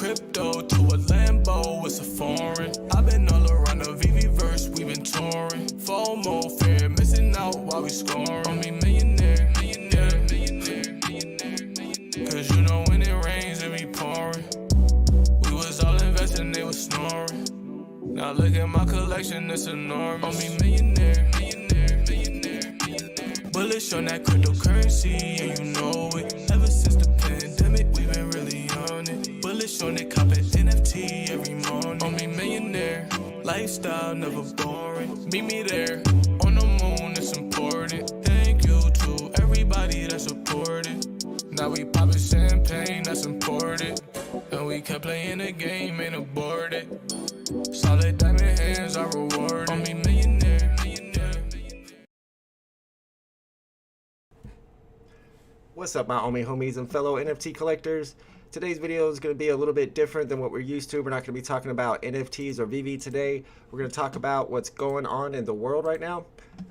crypto to a Lambo, it's a foreign. I've been all around the VeVe verse, we been touring. FOMO, fear, missing out while we scoring. On me millionaire, millionaire, millionaire, millionaire, millionaire. Cause you know when it rains, it be pouring. We was all investing, they was snoring. Now look at my collection, it's enormous. On me millionaire, millionaire, millionaire, millionaire. Bullish on that cryptocurrency, and you know it. Ever since the pandemic, we've been really on it. Bullish on it, cop an NFT every morning. On me millionaire, lifestyle never boring. Meet me there, on the moon, it's important. Thank you to everybody that supported. Now we poppin' champagne, that's important. And we kept playing the game, ain't aborted. Solid diamond hands are rewarded. On me millionaire, millionaire, millionaire. What's up, my homies and fellow NFT collectors? Today's video is going to be a little bit different than what we're used to. We're not going to be talking about NFTs or VeVe today. We're going to talk about what's going on in the world right now,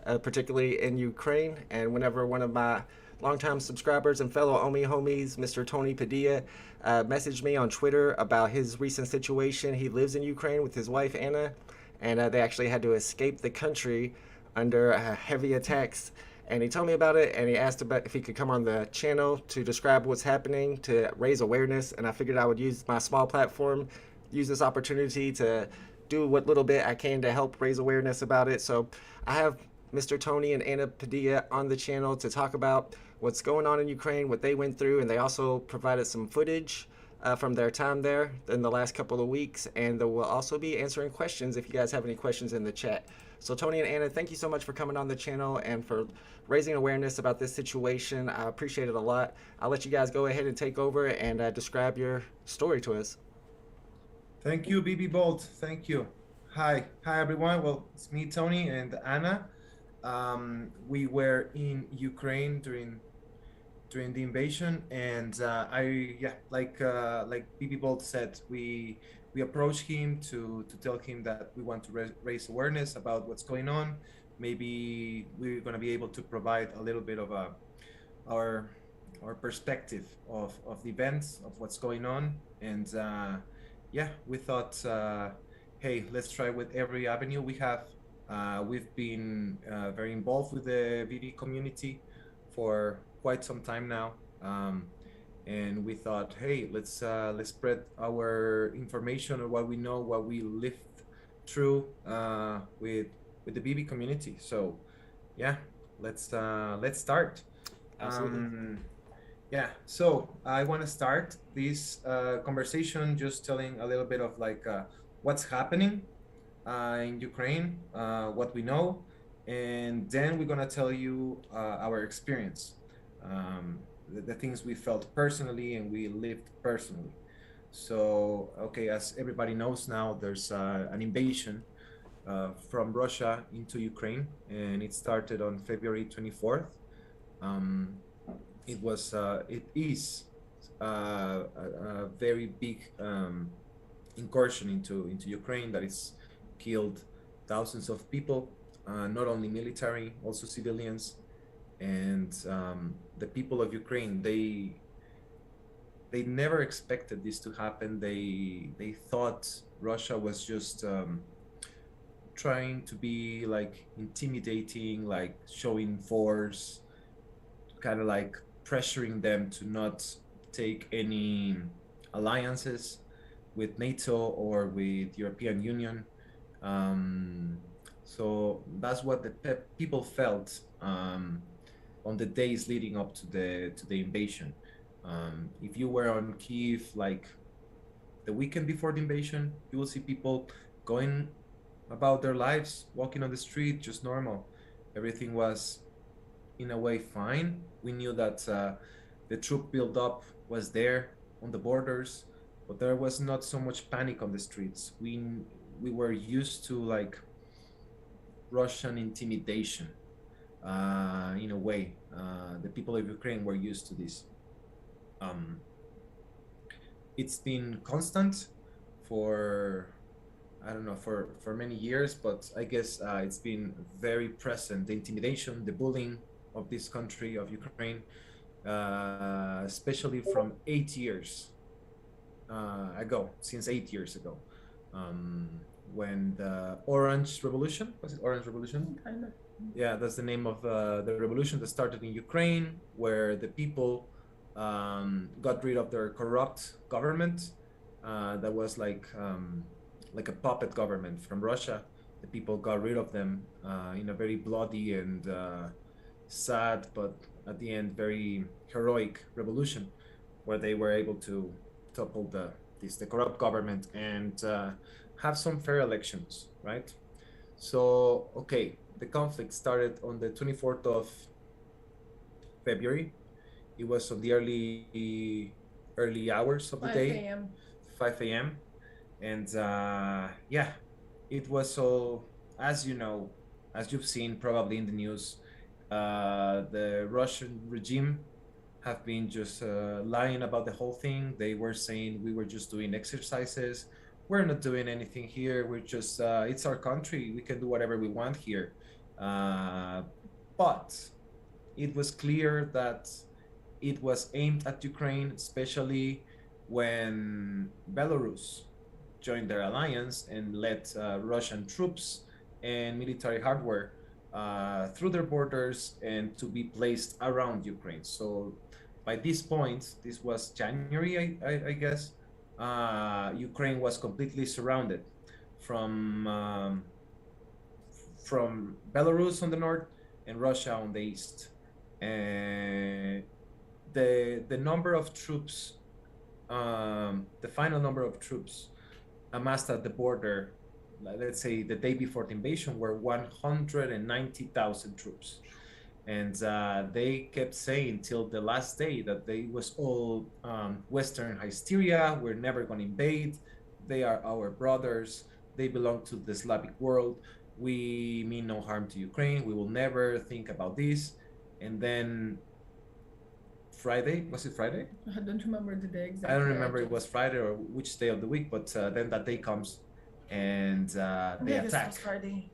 particularly in Ukraine. And whenever one of my longtime subscribers and fellow homies, Mr. Tony Padilla, messaged me on Twitter about his recent situation. He lives in Ukraine with his wife, Anna, and they actually had to escape the country under heavy attacks. And he told me about it, and he asked about if he could come on the channel to describe what's happening, to raise awareness. And I figured I would use my small platform, use this opportunity to do what little bit I can to help raise awareness about it. So I have Mr. Tony and Anna Padilla on the channel to talk about what's going on in Ukraine, what they went through, and they also provided some footage from their time there in the last couple of weeks. And they will also be answering questions if you guys have any questions in the chat. So Tony and Anna, thank you so much for coming on the channel and for raising awareness about this situation. I appreciate it a lot. I'll let you guys go ahead and take over and describe your story to us. Thank you, BB Bolt. Thank you. Hi everyone. Well, it's me, Tony, and Anna. We were in Ukraine during the invasion, and like BB Bolt said, we approached him to tell him that we want to raise awareness about what's going on. Maybe we're going to be able to provide a little bit of our perspective of the events, of what's going on. And we thought, hey, let's try with every avenue we have. We've been very involved with the VeVe community for quite some time now. And we thought, hey, let's spread our information on what we know, what we lived through with the VeVe community. So, yeah, let's start. Absolutely. So I want to start this conversation just telling a little bit of like what's happening in Ukraine, what we know, and then we're gonna tell you our experience. The things we felt personally and we lived personally. So, okay, as everybody knows now, there's an invasion from Russia into Ukraine, and it started on February 24th. It is a very big incursion into Ukraine that is killed thousands of people, not only military, also civilians. And the people of Ukraine, they never expected this to happen. They thought Russia was just trying to be like intimidating, like showing force, kind of like pressuring them to not take any alliances with NATO or with European Union. So that's what the people felt on the days leading up to the invasion. If you were on Kyiv like the weekend before the invasion, you will see people going about their lives, walking on the street, just normal. Everything was in a way fine. We knew that the troop buildup was there on the borders, but there was not so much panic on the streets. We were used to like Russian intimidation. In a way, the people of Ukraine were used to this. It's been constant for, I don't know, for many years, but I guess it's been very present. The intimidation, the bullying of this country, of Ukraine, especially from 8 years ago, since 8 years ago, um, when the Orange Revolution, was it Orange Revolution? Kind of. Yeah, that's the name of the revolution that started in Ukraine, where the people got rid of their corrupt government. That was like a puppet government from Russia. The people got rid of them in a very bloody and sad, but at the end very heroic revolution, where they were able to topple the corrupt government and have some fair elections, right? So, okay, the conflict started on the 24th of February. It was on the early hours of the 5 day, a.m. 5 a.m. And yeah, it was so, as you know, as you've seen probably in the news, the Russian regime have been just lying about the whole thing. They were saying we were just doing exercises. We're not doing anything here. We're just, it's our country. We can do whatever we want here. But it was clear that it was aimed at Ukraine, especially when Belarus joined their alliance and let Russian troops and military hardware through their borders and to be placed around Ukraine. So by this point, this was January, I guess, Ukraine was completely surrounded from Belarus on the north and Russia on the east. And the number of troops, the final number of troops amassed at the border, let's say the day before the invasion, were 190,000 troops. And they kept saying till the last day that they was all Western hysteria. We're never going to invade. They are our brothers. They belong to the Slavic world. We mean no harm to Ukraine. We will never think about this. And then Friday, was it Friday? I don't remember the day exactly. I don't remember it was Friday or which day of the week, but then that day comes and they attack. Friday.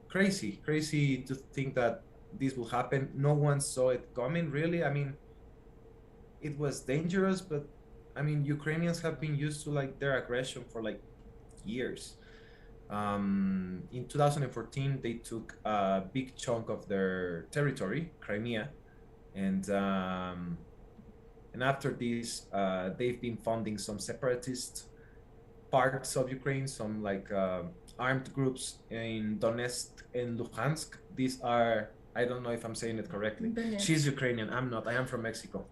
Crazy to think that this will happen. No one saw it coming, really. I mean, it was dangerous, but I mean, Ukrainians have been used to like their aggression for like years. In 2014, they took a big chunk of their territory, Crimea, and after this, they've been funding some separatist parts of Ukraine, some like armed groups in Donetsk and Luhansk. These are, I don't know if I'm saying it correctly. Donetsk. She's Ukrainian. I'm not. I am from Mexico.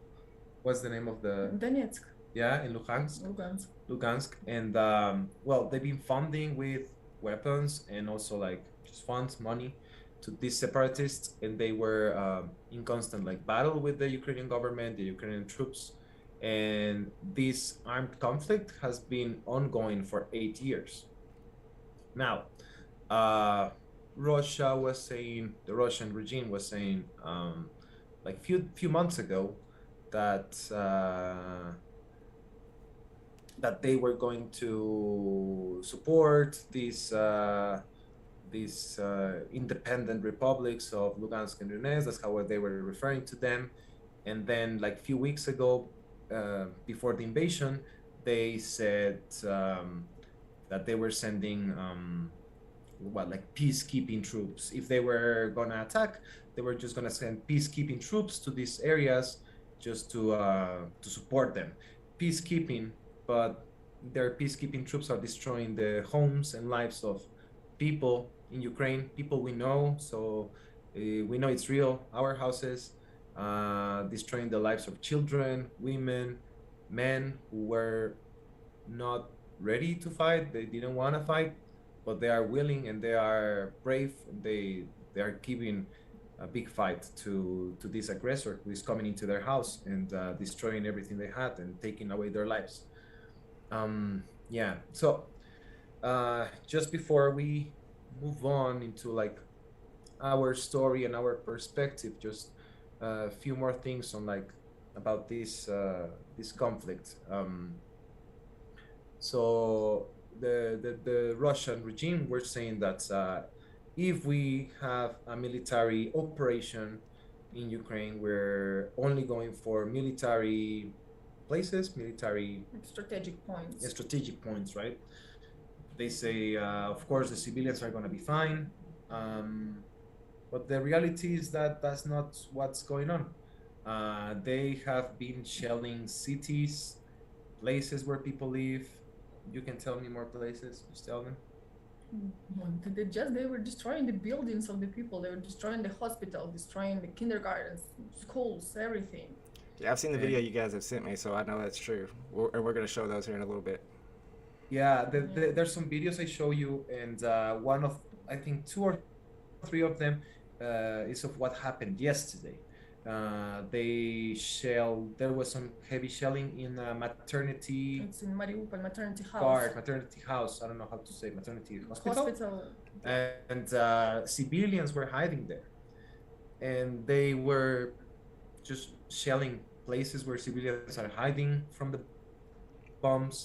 What's the name of the? Donetsk. Yeah, in Luhansk. Lugansk. And well, they've been funding with weapons and also like just funds, money to these separatists, and they were in constant like battle with the Ukrainian government, the Ukrainian troops, and this armed conflict has been ongoing for 8 years. Now, Russia was saying, the Russian regime was saying, like few months ago, that that they were going to support these independent republics of Lugansk and Donetsk. That's how they were referring to them. And then, like few weeks ago, before the invasion, they said that they were sending like peacekeeping troops. If they were gonna attack, they were just gonna send peacekeeping troops to these areas just to support them. Peacekeeping, but their peacekeeping troops are destroying the homes and lives of people in Ukraine, people we know. So we know it's real. Our houses, destroying the lives of children, women, men who were not ready to fight. They didn't want to fight, but they are willing and they are brave. And they are giving a big fight to this aggressor who is coming into their house and destroying everything they had and taking away their lives. Yeah. So just before we move on into like our story and our perspective, just a few more things on like about this conflict. So the Russian regime were saying that if we have a military operation in Ukraine, we're only going for military places, military strategic points. right? They say, of course, the civilians are going to be fine. But the reality is that that's not what's going on. They have been shelling cities, places where people live. You can tell me more places. Just tell them. They were destroying the buildings of the people. They were destroying the hospital, destroying the kindergartens, schools, everything. Yeah, I've seen the video you guys have sent me, so I know that's true. And we're going to show those here in a little bit. Yeah, there's some videos I show you, and one of, I think, 2 or 3 of them is of what happened yesterday. There was some heavy shelling in a maternity. It's in Mariupol, maternity house. Maternity house. I don't know how to say maternity hospital. Hospital. And civilians were hiding there, and they were just shelling places where civilians are hiding from the bombs.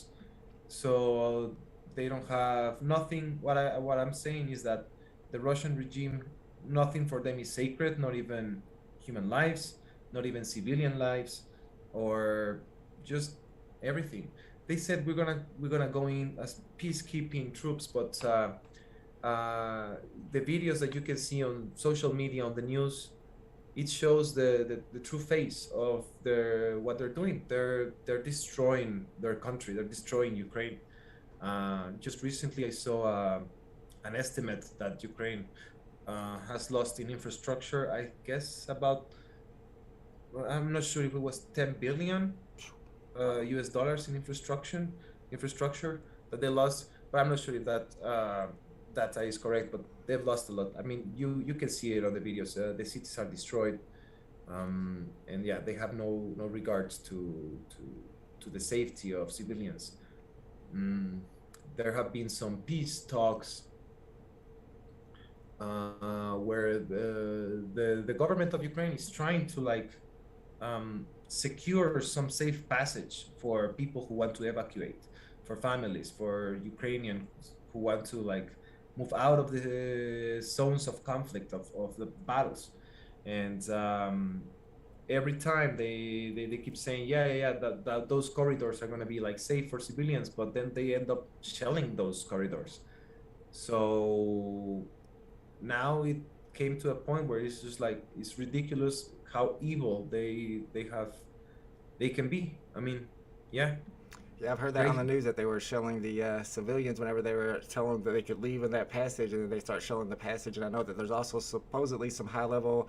So they don't have nothing. What I'm saying is that the Russian regime, nothing for them is sacred, not even human lives, not even civilian lives, or just everything. They said we're gonna go in as peacekeeping troops, but the videos that you can see on social media, on the news, it shows the true face of what they're doing. They're destroying their country. They're destroying Ukraine. Just recently, I saw an estimate that Ukraine has lost in infrastructure. I guess about, I'm not sure if it was 10 billion US dollars in infrastructure that they lost, but I'm not sure if that data is correct, but they've lost a lot. I mean, you can see it on the videos. The cities are destroyed, and yeah, they have no regards to the safety of civilians. There have been some peace talks where the government of Ukraine is trying to secure some safe passage for people who want to evacuate, for families, for Ukrainians who want to move out of the zones of conflict, of the battles. And every time they keep saying, that those corridors are going to be safe for civilians, but then they end up shelling those corridors. So now it came to a point where it's just it's ridiculous how evil they can be. I mean, yeah. Yeah, I've heard that on the news that they were shelling the civilians whenever they were telling them that they could leave in that passage, and then they start shelling the passage. And I know that there's also supposedly some high-level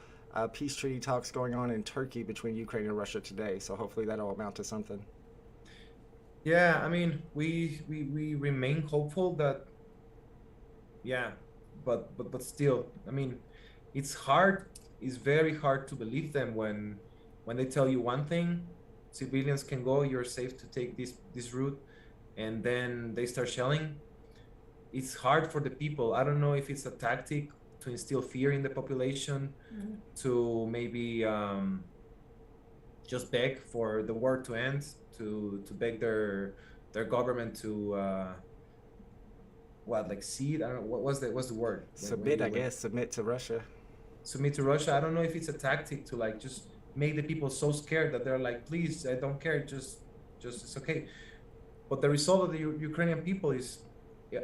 peace treaty talks going on in Turkey between Ukraine and Russia today. So hopefully that'll amount to something. Yeah, I mean, we remain hopeful that, yeah, but still, I mean, it's hard. It's very hard to believe them when they tell you one thing. Civilians can go, you're safe to take this route, and then they start shelling. It's hard for the people. I don't know if it's a tactic to instill fear in the population, to maybe just beg for the war to end, to beg their government to cede. I don't know, what's the word? Submit, I guess. Submit to Russia. Submit to Russia. I don't know if it's a tactic to just make the people so scared that they're please, I don't care, just it's okay. But the result of the Ukrainian people is,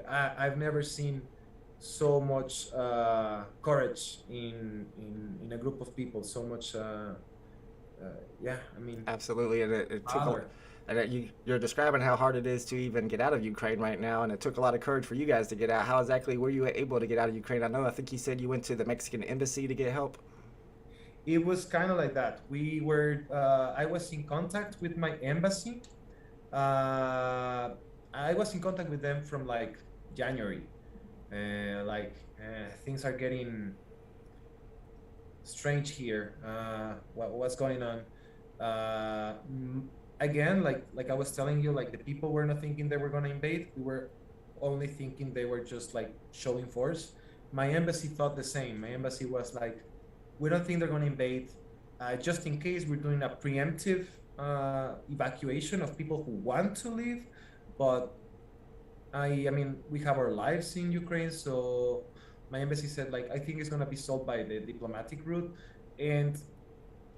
I've never seen so much courage in a group of people, so much I mean, absolutely. And it took you're describing how hard it is to even get out of Ukraine right now, and it took a lot of courage for you guys to get out. How exactly were you able to get out of Ukraine? I think you said you went to the Mexican embassy to get help. It was kind of like that. We were, I was in contact with my embassy. I was in contact with them from January. Things are getting strange here. What's going on? Again, like I was telling you, the people were not thinking they were going to invade. We were only thinking they were just showing force. My embassy thought the same. My embassy was we don't think they're going to invade. Just in case, we're doing a preemptive evacuation of people who want to leave. But I mean, we have our lives in Ukraine, so my embassy said I think it's going to be solved by the diplomatic route. And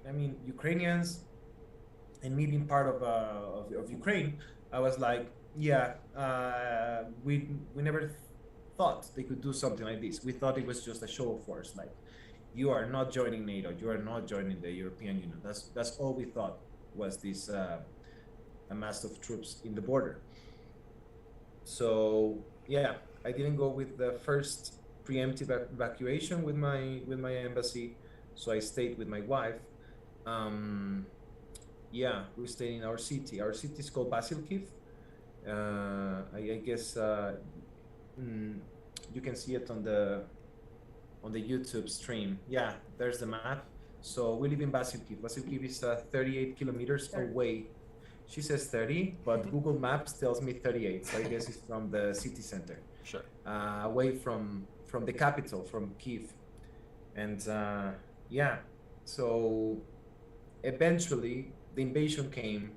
I mean, Ukrainians, and me being part of Ukraine, I was like, yeah, we never thought they could do something like this. We thought it was just a show of force, like you are not joining NATO, you are not joining the European Union. That's all we thought was this a mass of troops in the border. So yeah, I didn't go with the first preemptive evacuation with my embassy, so I stayed with my wife. Um, yeah, we stayed in our city. Our city is called Vasylkiv. I guess you can see it on the YouTube stream. Yeah, there's the map. So we live in Vasylkiv. Vasylkiv is 38 kilometers away. She says 30, but Google Maps tells me 38. So I guess it's from the city center. Sure. Away from the capital, from Kiev. And yeah, so eventually the invasion came.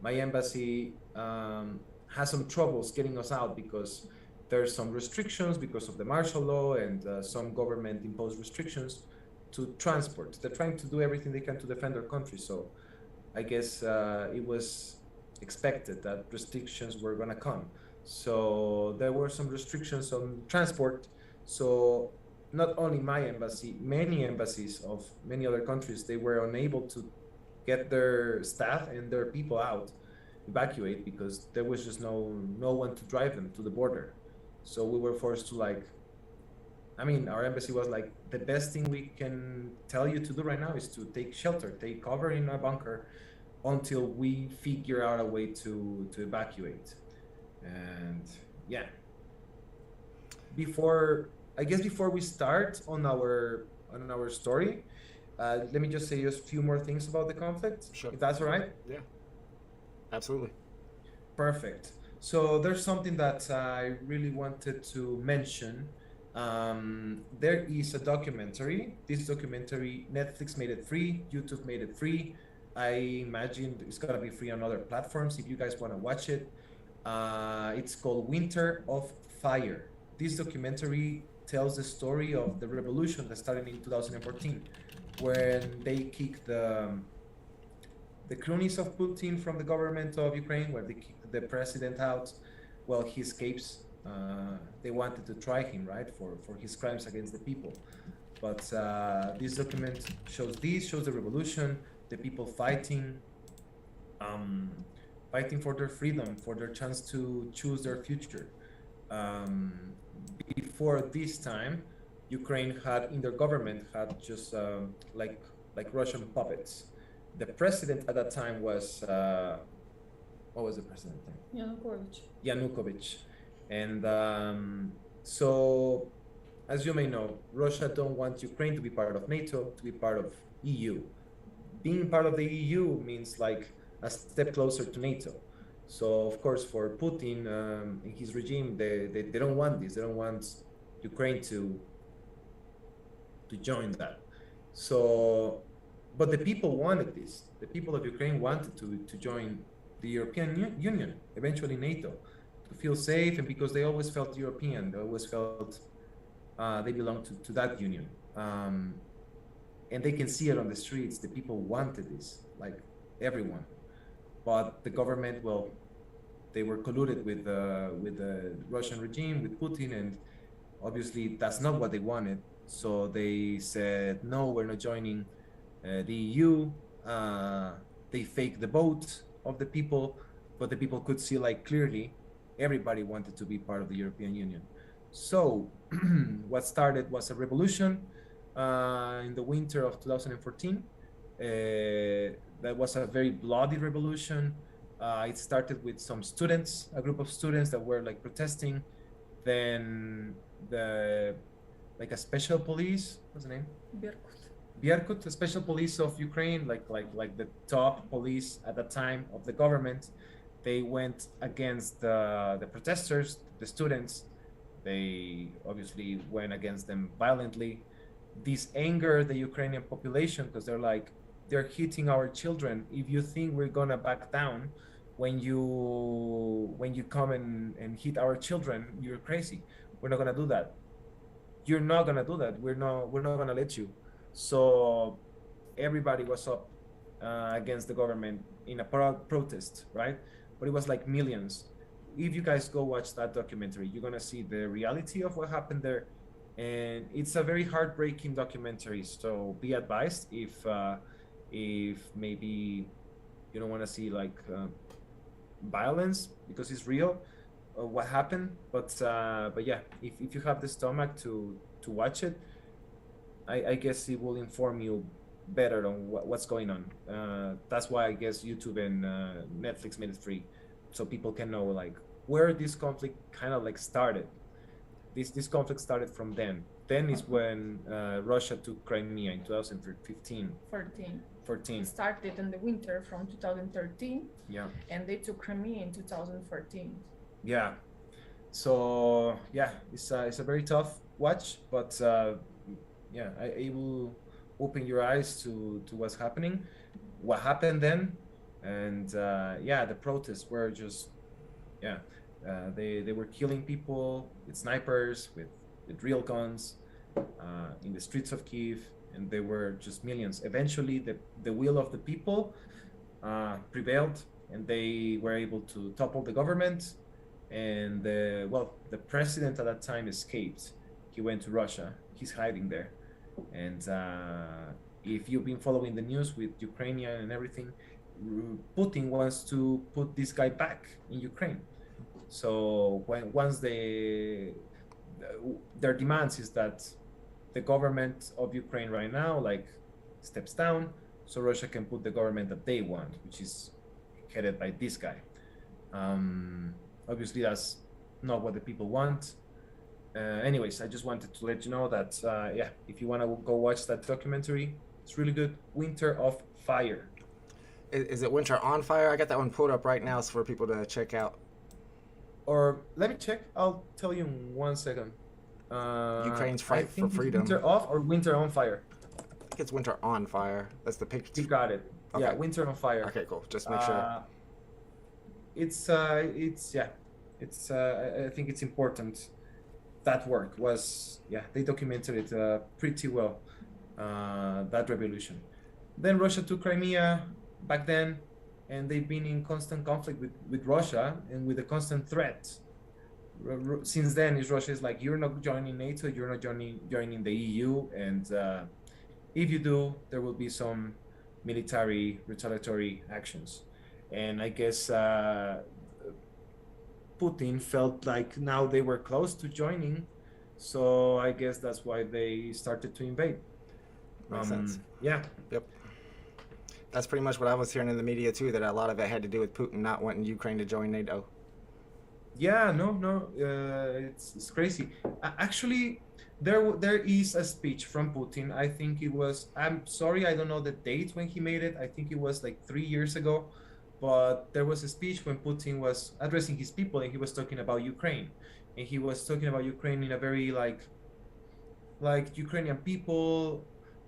My embassy has some troubles getting us out because there's some restrictions because of the martial law and some government imposed restrictions to transport. They're trying to do everything they can to defend their country. So I guess it was expected that restrictions were gonna come. So there were some restrictions on transport. So not only my embassy, many embassies of many other countries, they were unable to get their staff and their people out, evacuate, because there was just no one to drive them to the border. So we were forced to, like, I mean, our embassy was like, the best thing we can tell you to do right now is to take shelter, take cover in a bunker until we figure out a way to evacuate. And yeah, before we start on our story, let me just say just a few more things about the conflict, Sure. if that's all right. Yeah, absolutely. Perfect. So there's something that I really wanted to mention. There is a documentary. This documentary, Netflix made it free, YouTube made it free. I imagine it's gonna be free on other platforms if you guys want to watch it. It's called Winter of Fire. This documentary tells the story of the revolution that started in 2014, when they kicked the cronies of Putin from the government of Ukraine, where they kicked the president out. Well, he escapes. They wanted to try him, right, for his crimes against the people. But this document shows the revolution, the people fighting for their freedom, for their chance to choose their future. Before this time, Ukraine had, in their government, had just like Russian puppets. The president at that time was, what was the president's name? Yanukovych. And so, as you may know, Russia don't want Ukraine to be part of NATO, to be part of EU. Being part of the EU means like a step closer to NATO. So of course, for Putin and his regime, they don't want this. They don't want Ukraine to join that. So, but the people wanted this. The people of Ukraine wanted to join the European Union, eventually NATO, to feel safe, and because they always felt European, they always felt they belonged to that union. And they can see it on the streets. The people wanted this, like everyone. But the government, well, they were colluded with the Russian regime, with Putin, and obviously that's not what they wanted. So they said, no, we're not joining the EU. They faked the vote of the people, but the people could see, like, clearly everybody wanted to be part of the European Union. So what started was a revolution in the winter of 2014. That was a very bloody revolution. It started with some students, a group of students that were like protesting. Then a special police, what's the name? Berkut, the special police of Ukraine, like the top police at the time of the government. They went against the protesters, the students. They obviously went against them violently. This angered the Ukrainian population because they're hitting our children. If you think we're gonna back down when you come and hit our children, you're crazy. We're not gonna do that. You're not gonna do that. We're not gonna let you. So everybody was up against the government in a protest, right? But it was like millions. If you guys go watch that documentary, you're gonna see the reality of what happened there, and it's a very heartbreaking documentary. So be advised if maybe you don't want to see like violence because it's real, what happened. But yeah, if you have the stomach to watch it, I guess it will inform you better on what's going on. That's why I guess YouTube and Netflix made it free, so people can know like where this conflict kind of like started. This conflict started from then. Then is when Russia took Crimea in 2015. 14. It started in the winter from 2013. Yeah. And they took Crimea in 2014. Yeah. So yeah, it's a very tough watch, but yeah, it will open your eyes to what's happening, what happened then, and yeah, the protests were just they were killing people with snipers, with real guns in the streets of Kiev, and they were just millions. Eventually, the will of the people prevailed, and they were able to topple the government. And the president at that time escaped. He went to Russia. He's hiding there. And if you've been following the news with Ukraine and everything, Putin wants to put this guy back in Ukraine. So once their demands is that the government of Ukraine right now like steps down, so Russia can put the government that they want, which is headed by this guy. Obviously, that's not what the people want. Anyways, I just wanted to let you know that, yeah, if you want to go watch that documentary, it's really good. Winter of Fire. Is it Winter on Fire? I got that one pulled up right now for people to check out. Or let me check. I'll tell you in 1 second. Ukraine's fight for freedom. Winter off or Winter on Fire? I think it's Winter on Fire. That's the picture. You got it. Okay. Yeah, Winter on Fire. Okay, cool. Just make sure. It's yeah, it's I think it's important. That work was, yeah, they documented it pretty well, that revolution. Then Russia took Crimea back then, and they've been in constant conflict with Russia and with a constant threat. Since then, Russia is like, you're not joining NATO, you're not joining the EU, and if you do, there will be some military retaliatory actions. And I guess Putin felt like now they were close to joining, so I guess that's why they started to invade. Makes sense. Yeah. Yep. That's pretty much what I was hearing in the media too, that a lot of it had to do with Putin not wanting Ukraine to join NATO. Yeah, no, it's crazy. Actually, there is a speech from Putin. I think it was, I'm sorry, I don't know the date when he made it. I think it was like 3 years ago. But there was a speech when Putin was addressing his people, and he was talking about Ukraine, and he was talking about Ukraine in a very like Ukrainian people,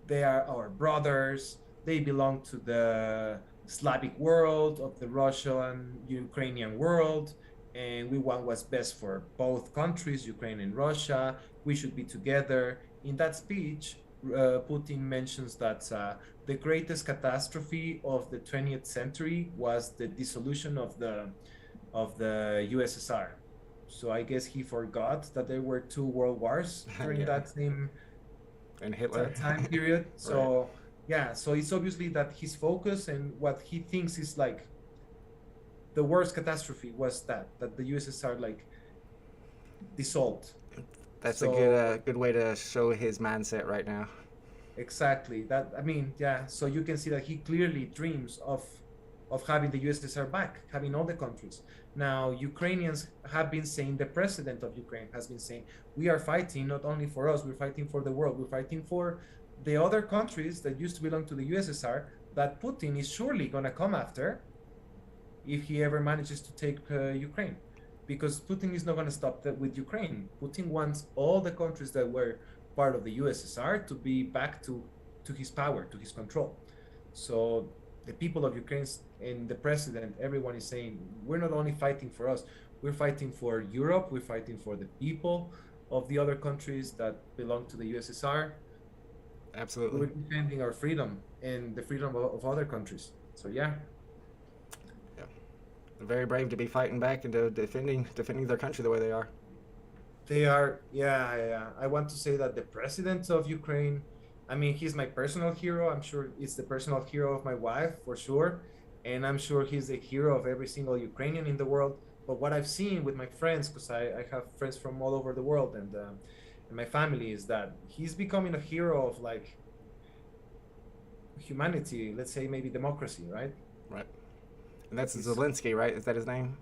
they are our brothers, they belong to the Slavic world of the Russian Ukrainian world, and we want what's best for both countries, Ukraine and Russia. We should be together. In that speech, Putin mentions that the greatest catastrophe of the 20th century was the dissolution of the USSR. So I guess he forgot that there were 2 world wars during Yeah. that same And Hitler. time period. So Right. yeah, so it's obviously that his focus and what he thinks is like the worst catastrophe was that the USSR like dissolved. That's So- a good way to show his mindset right now. Exactly. That, I mean, yeah. So you can see that he clearly dreams of having the USSR back, having all the countries. Now, Ukrainians have been saying, the president of Ukraine has been saying, we are fighting not only for us, we're fighting for the world, we're fighting for the other countries that used to belong to the USSR that Putin is surely going to come after if he ever manages to take Ukraine. Because Putin is not going to stop that with Ukraine. Putin wants all the countries that were part of the USSR to be back to his power, to his control. So the people of Ukraine and the president, everyone is saying, we're not only fighting for us, we're fighting for Europe, we're fighting for the people of the other countries that belong to the USSR. Absolutely. We're defending our freedom and the freedom of other countries. So yeah. Yeah. They're very brave to be fighting back and to defending their country the way they are. They are, yeah, yeah. I want to say that the president of Ukraine, I mean, he's my personal hero. I'm sure it's the personal hero of my wife for sure. And I'm sure he's the hero of every single Ukrainian in the world. But what I've seen with my friends, because I have friends from all over the world and my family, is that he's becoming a hero of like humanity, let's say maybe democracy, right? Right. And that's He's- Zelensky, right? Is that his name?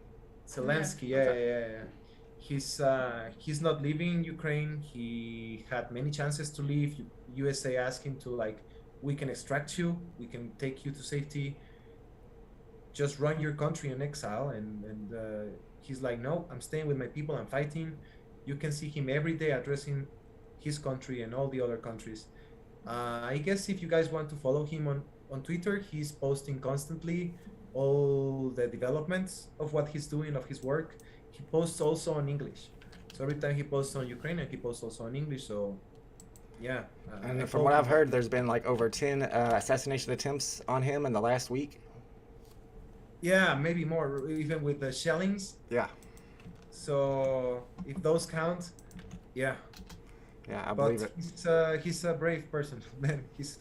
Zelensky, yeah, Okay. yeah. He's not leaving Ukraine. He had many chances to leave. USA asked him to like, we can extract you, we can take you to safety. Just run your country in exile, and he's like, no, I'm staying with my people. I'm fighting. You can see him every day addressing his country and all the other countries. I guess if you guys want to follow him on Twitter, he's posting constantly all the developments of what he's doing, of his work. He posts also on English. So every time he posts on Ukrainian, he posts also on English. So yeah. I And from follow what I've him. heard, there's been like over 10 assassination attempts on him in the last week. Yeah, maybe more, even with the shellings. Yeah. So if those count, yeah. Yeah, I But believe it. he's a brave person, man. He's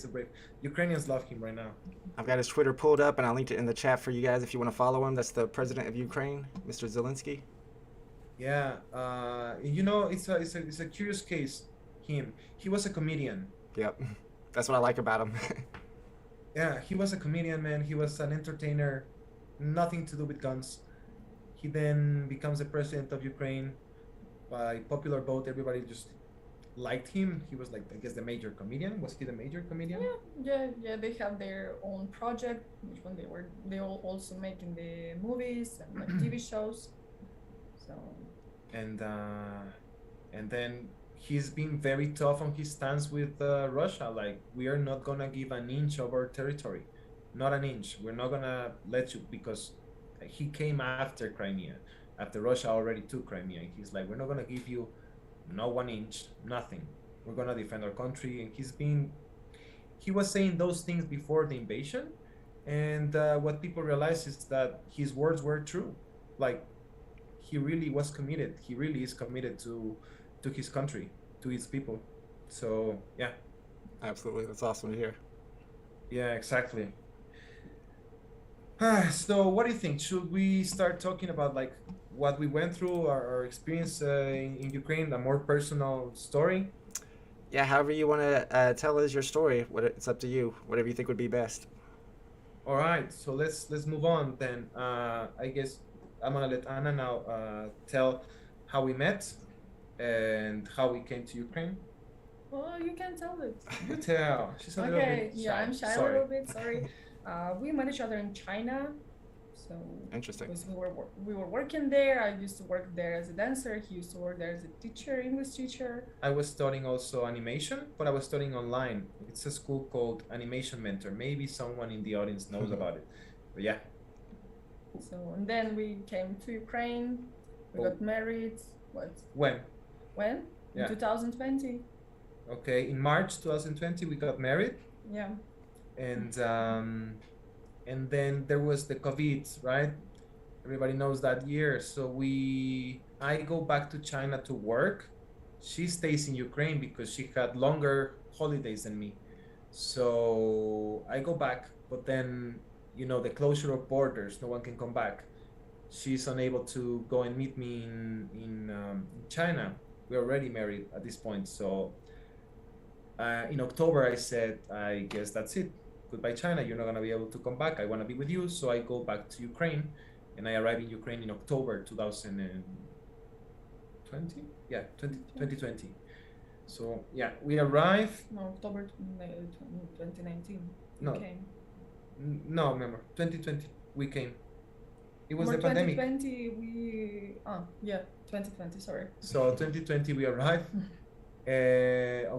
a brave. Ukrainians love him right now. I've got his Twitter pulled up, and I'll link it in the chat for you guys if you want to follow him. That's the president of Ukraine, Mr. Zelensky. Yeah, you know, it's a curious case. He was a comedian. Yep. That's what I like about him. Yeah, he was a comedian, man. He was an entertainer, nothing to do with guns. He then becomes the president of Ukraine by popular vote. Everybody just liked him. He was like, I guess, the major comedian. Was he the major comedian? Yeah. They have their own project, which one they all also making the movies and like TV shows. So And then he's been very tough on his stance with Russia. Like, we are not gonna give an inch of our territory, not an inch. We're not gonna let you, because he came after Crimea, after Russia already took Crimea. He's like, we're not gonna give you no 1 inch, nothing. We're gonna defend our country. And he was saying those things before the invasion, and what people realize is that his words were true. Like, he really was committed. He really is committed to his country, to his people. So yeah. Absolutely. That's awesome to hear. Yeah, exactly. So what do you think? Should we start talking about like what we went through, our experience in Ukraine, a more personal story? Yeah, however you want to tell us your story. It's up to you. Whatever you think would be best. All right, so let's move on then. I guess I'm gonna let Anna now tell how we met and how we came to Ukraine. well, you can tell it. You tell. She's a little Okay, bit yeah, shy. I'm shy a Sorry. little bit. Sorry. We met each other in China, so Interesting. because we were working there. I used to work there as a dancer. He used to work there as a teacher, English teacher. I was studying also animation, but I was studying online. It's a school called Animation Mentor. Maybe someone in the audience knows about it. But yeah. So and then we came to Ukraine. We Oh. got married. What? When? When? Yeah. In 2020. Okay, in March 2020 we got married, Yeah. and then there was the COVID, right? Everybody knows that year. So I go back to China to work. She stays in Ukraine because she had longer holidays than me. So I go back, but then, you know, the closure of borders, no one can come back. She's unable to go and meet me in China. We're already married at this point. So in October, I said, I guess that's it. Goodbye, China. You're not going to be able to come back. I want to be with you. So I go back to Ukraine, and I arrive in Ukraine in October 2020. Yeah, 2020. So yeah, we arrive. No, October 2019. No. We came. No, remember 2020 we came. It was Or the pandemic. 2020 we. Oh yeah, 2020. Sorry. So 2020 we arrived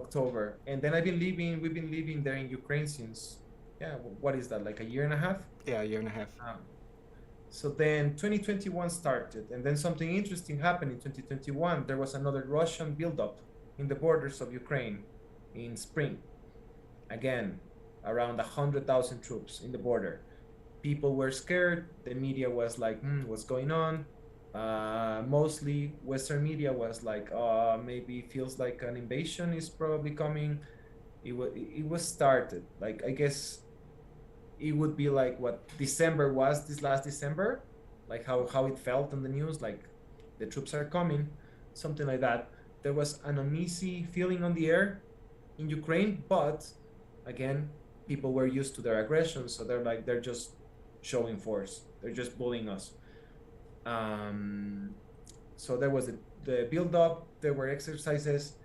October, and then we've been living there in Ukraine since, yeah, what is that, like a year and a half? Yeah, a year and a half. So then 2021 started, and then something interesting happened in 2021. There was another Russian buildup in the borders of Ukraine in spring. again, around 100,000 troops in the border. People were scared. The media was like, what's going on? Mostly Western media was like, maybe feels like an invasion is probably coming. It was started. Like, I guess it would be like what December was this last December, like how it felt on the news, like the troops are coming, something like that. There was an uneasy feeling on the air in Ukraine, but again, people were used to their aggression, so they're just showing force. They're just bullying us. So there was the build up. There were exercises,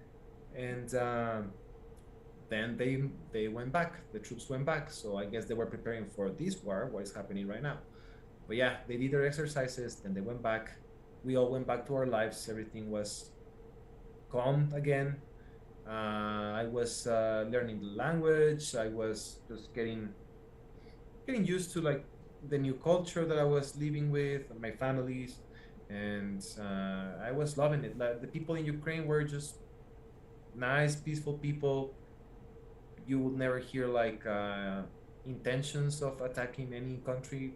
and then they went back. The troops went back. So I guess they were preparing for this war, what is happening right now. But yeah, they did their exercises. Then they went back. We all went back to our lives. Everything was calm again. I was learning the language. I was just getting used to like the new culture that I was living with, my families, and I was loving it. Like, the people in Ukraine were just nice, peaceful people. You would never hear like intentions of attacking any country.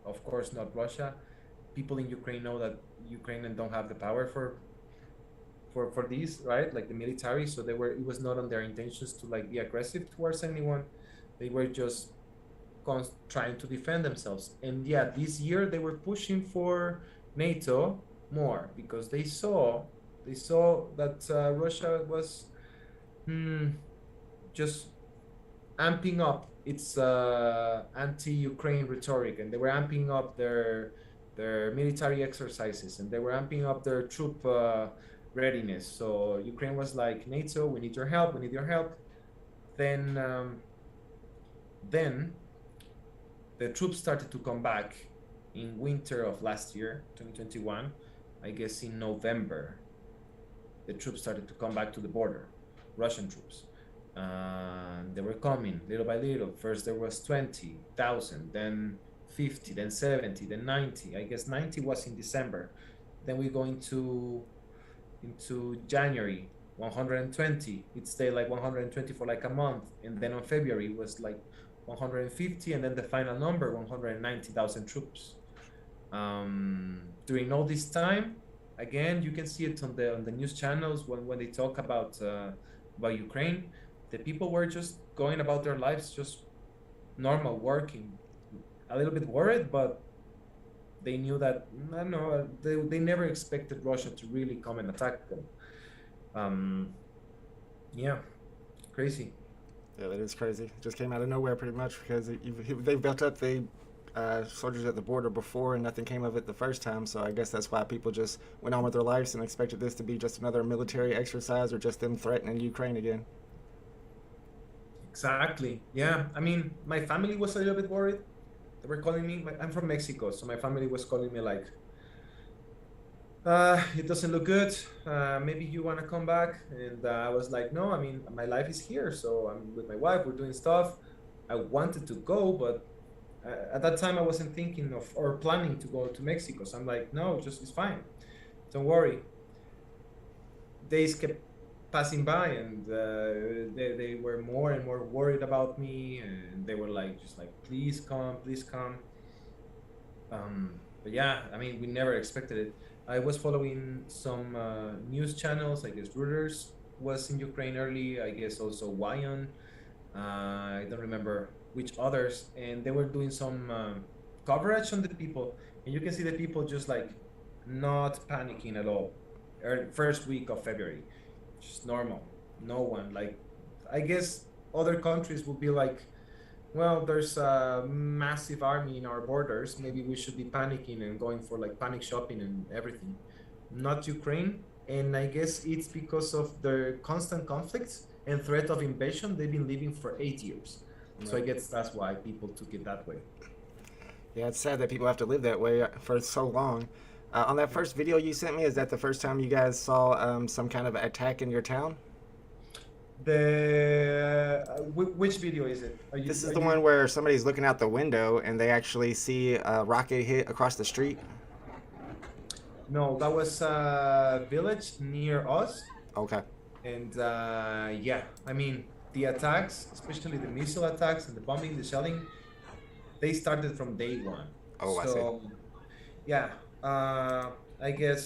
Of course, not Russia. People in Ukraine know that Ukrainians don't have the power for this, right? Like the military. So it was not on their intentions to like be aggressive towards anyone. They were just trying to defend themselves. And yeah, this year they were pushing for NATO more because they saw that Russia was just amping up its anti-Ukraine rhetoric, and they were amping up their military exercises, and they were amping up their troop readiness. So Ukraine was like, NATO, we need your help. We need your help. Then the troops started to come back in winter of last year, 2021. I guess in November, the troops started to come back to the border, Russian troops. They were coming little by little. First there was 20,000, then 50, then 70, then 90. I guess 90 was in December. Then we go into January, 120. It stayed like 120 for like a month, and then on February it was like 150, and then the final number 190,000 troops. During all this time, again, you can see it on the news channels when they talk about Ukraine. The people were just going about their lives, just normal, working, a little bit worried, but they knew that they never expected Russia to really come and attack them. Yeah, crazy. Yeah, that is crazy. It just came out of nowhere pretty much because they built up the soldiers at the border before and nothing came of it the first time. So I guess that's why people just went on with their lives and expected this to be just another military exercise or just them threatening Ukraine again. Exactly. Yeah. I mean, my family was a little bit worried. They were calling me. I'm from Mexico, so my family was calling me like, it doesn't look good. Maybe you want to come back. And I was like, no, I mean, my life is here. So I'm with my wife, we're doing stuff. I wanted to go, but at that time I wasn't thinking of or planning to go to Mexico. So I'm like, no, it's fine. Don't worry. Days kept passing by, and they were more and more worried about me. And they were like, just like, please come, please come. But yeah, I mean, we never expected it. I was following some news channels. I guess Reuters was in Ukraine early. I guess also Wyon. I don't remember which others. And they were doing some coverage on the people. And you can see the people just like not panicking at all. First week of February, just normal. No one like. I guess other countries would be like, well, there's a massive army in our borders. Maybe we should be panicking and going for like panic shopping and everything. Not Ukraine. And I guess it's because of the constant conflicts and threat of invasion. They've been living for 8 years. Right. So I guess that's why people took it that way. Yeah, it's sad that people have to live that way for so long. On that first video you sent me, is that the first time you guys saw some kind of attack in your town? Which video is it? This is the one where somebody's looking out the window and they actually see a rocket hit across the street. No, that was a village near us. Okay. And yeah, I mean, the attacks, especially the missile attacks and the bombing, the shelling, they started from day one. Oh, I see. So yeah, I guess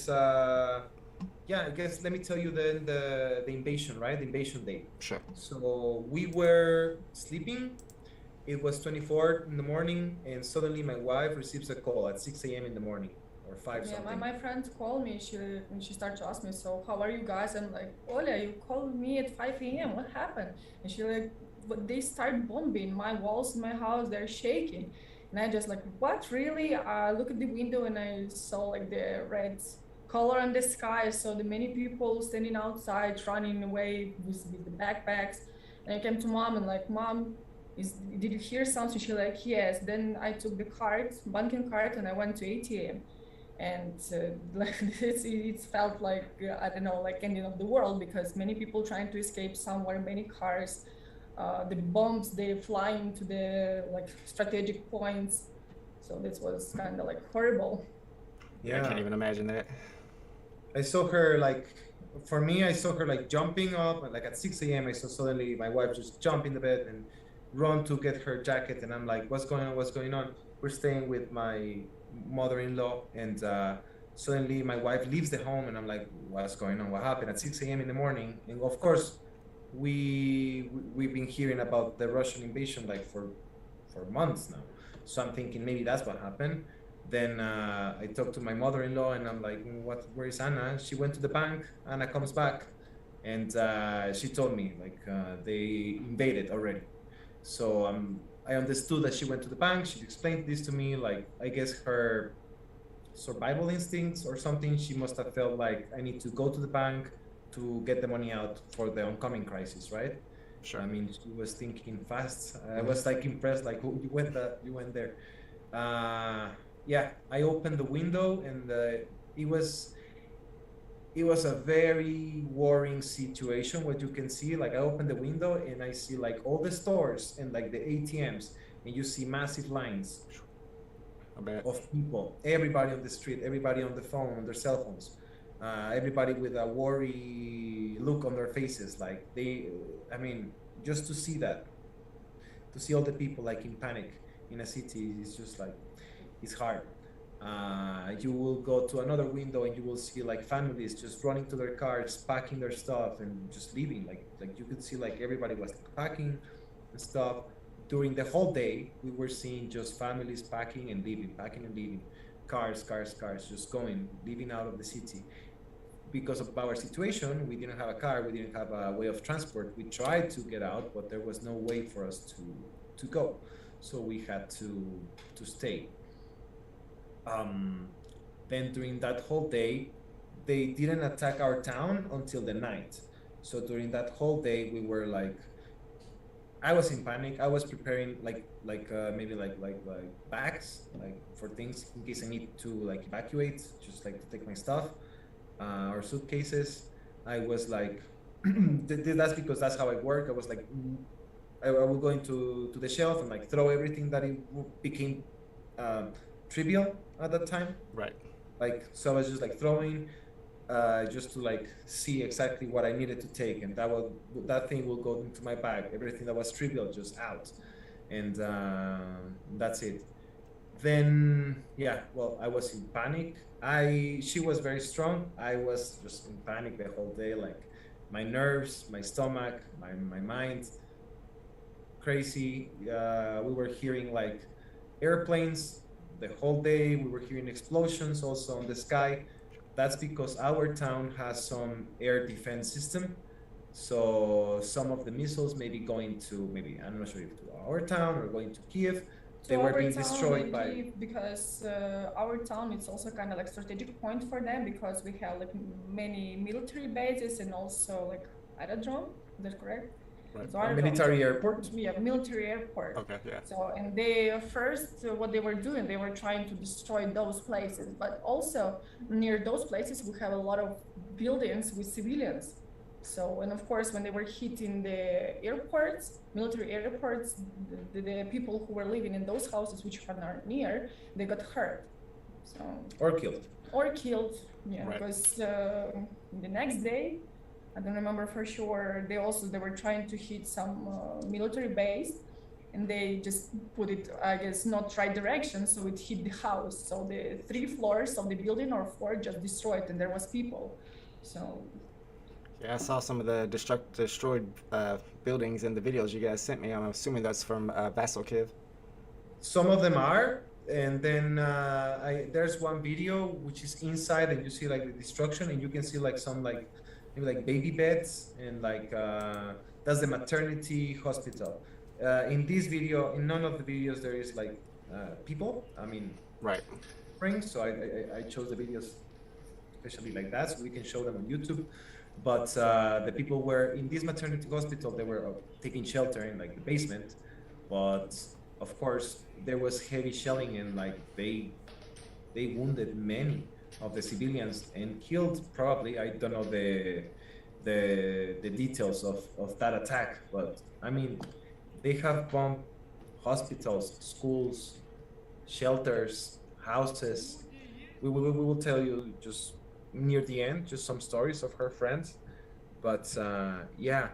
yeah, I guess let me tell you then the invasion, right? The invasion day. Sure. So we were sleeping. It was 24 in the morning, and suddenly my wife receives a call at 6 a.m. in the morning or 5 Yeah, something. my friend called me. She started to ask me, so how are you guys? I'm like, Oля, you called me at 5 a.m. What happened? And she like, but they start bombing my walls in my house. They're shaking, and I just like, what really? I look at the window and I saw like the red color in the sky. So the many people standing outside, running away with the backpacks. And I came to mom and like, mom, did you hear something? She like, yes. Then I took the card, banking card, and I went to ATM. And like it felt like I don't know, like ending of the world, because many people trying to escape somewhere, many cars, the bombs they flying to the like strategic points. So this was kind of like horrible. I can't even imagine that. I saw her like, for me, I saw her like jumping up, and like at 6 a.m. I saw suddenly my wife just jump in the bed and run to get her jacket, and I'm like, what's going on? What's going on? We're staying with my mother-in-law, and suddenly my wife leaves the home, and I'm like, what's going on? What happened at 6 a.m. in the morning? And of course, we've been hearing about the Russian invasion like for months now. So I'm thinking maybe that's what happened. Then I talked to my mother-in-law, and I'm like, where is Anna? She went to the bank. Anna comes back, and she told me like they invaded already. So I understood that she went to the bank. She explained this to me. Like, I guess her survival instincts or something. She must have felt like I need to go to the bank to get the money out for the oncoming crisis, right? Sure. I mean, she was thinking fast. I was like impressed. Like, oh, you went there. Yeah, I opened the window, and it was a very worrying situation. What you can see, like I open the window and I see like all the stores and like the ATMs, and you see massive lines of people, everybody on the street, everybody on the phone, on their cell phones, everybody with a worry look on their faces. Like I mean, just to see that, to see all the people like in panic in a city, is just like, it's hard. You will go to another window and you will see like families just running to their cars, packing their stuff and just leaving. Like you could see like everybody was packing and stuff. During the whole day, we were seeing just families packing and leaving, cars, just going, leaving out of the city. Because of our situation, we didn't have a car, we didn't have a way of transport. We tried to get out, but there was no way for us to go. So we had to stay. Then during that whole day, they didn't attack our town until the night. So during that whole day, we were like, I was in panic. I was preparing maybe like bags, like for things in case I need to like evacuate, just like to take my stuff, or suitcases. I was like, that's because that's how I work. I was like, I will go into the shelf and like throw everything that it became trivial at that time. Right. Like, so I was just like throwing, just to like see exactly what I needed to take, and that thing will go into my bag. Everything that was trivial just out, and that's it. Then yeah, well, I was in panic. She was very strong. I was just in panic the whole day. Like my nerves, my stomach, my mind, crazy. We were hearing like airplanes the whole day. We were hearing explosions also on the sky. That's because our town has some air defense system. So some of the missiles may be going to, maybe, I'm not sure if to our town or going to Kiev. They were being destroyed by... Because our town, it's also kind of like strategic point for them, because we have like many military bases and also like aerodrome, is that correct? Right. So military airport? Yeah, military airport. Okay, yeah. So, and they first, what they were doing, they were trying to destroy those places, but also near those places, we have a lot of buildings with civilians. So, and of course, when they were hitting the airports, military airports, the people who were living in those houses, which are not near, they got hurt. So, or killed. Or killed, yeah, right. because the next day, I don't remember for sure. They were trying to hit some military base, and they just put it, I guess, not right direction, so it hit the house. So the 3 floors of the building or 4 just destroyed, and there was people. So Yeah, I saw some of the destroyed buildings in the videos you guys sent me. I'm assuming that's from Vasylkiv. Some of them are, and then there's one video which is inside, and you see like the destruction, and you can see like some like maybe like baby beds, and like that's the maternity hospital. In this video, in none of the videos there is like people. I mean, Right. rings. So I chose the videos especially like that, so we can show them on YouTube. But the people were in this maternity hospital. They were taking shelter in like the basement, but of course there was heavy shelling, and like they wounded many of the civilians and killed probably, I don't know the details of that attack, but I mean they have bombed hospitals, schools, shelters, houses. We will tell you just near the end just some stories of her friends, but yeah.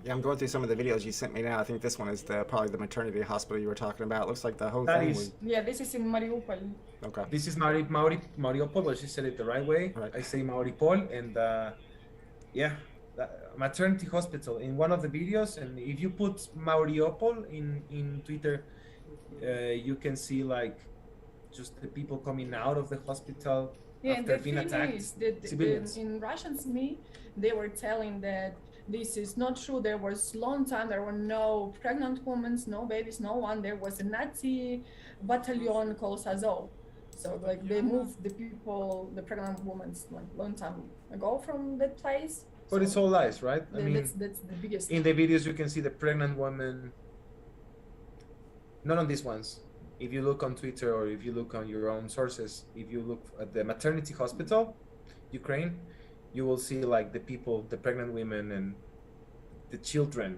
Yeah, I'm going through some of the videos you sent me now. I think this one is probably the maternity hospital you were talking about. It looks like the whole That thing is- was... yeah, this is in Mariupol. Okay. This is Mariupol, but she said it the right way. Right. I say Mariupol, and yeah, maternity hospital in one of the videos. And if you put Mariupol in Twitter, you can see like just the people coming out of the hospital Yeah, and after the being thing attacked. is that Civilians. in Russian to me, they were telling that this is not true. There was long time, there were no pregnant women, no babies, no one. There was a Nazi battalion called Azov. So like they moved the people, the pregnant women, like long time ago from that place. But it's all lies, right? I mean, that's the biggest. in the videos you can see the pregnant woman. Not on these ones. If you look on Twitter or if you look on your own sources, if you look at the maternity hospital, Ukraine, you will see like the people, the pregnant women and the children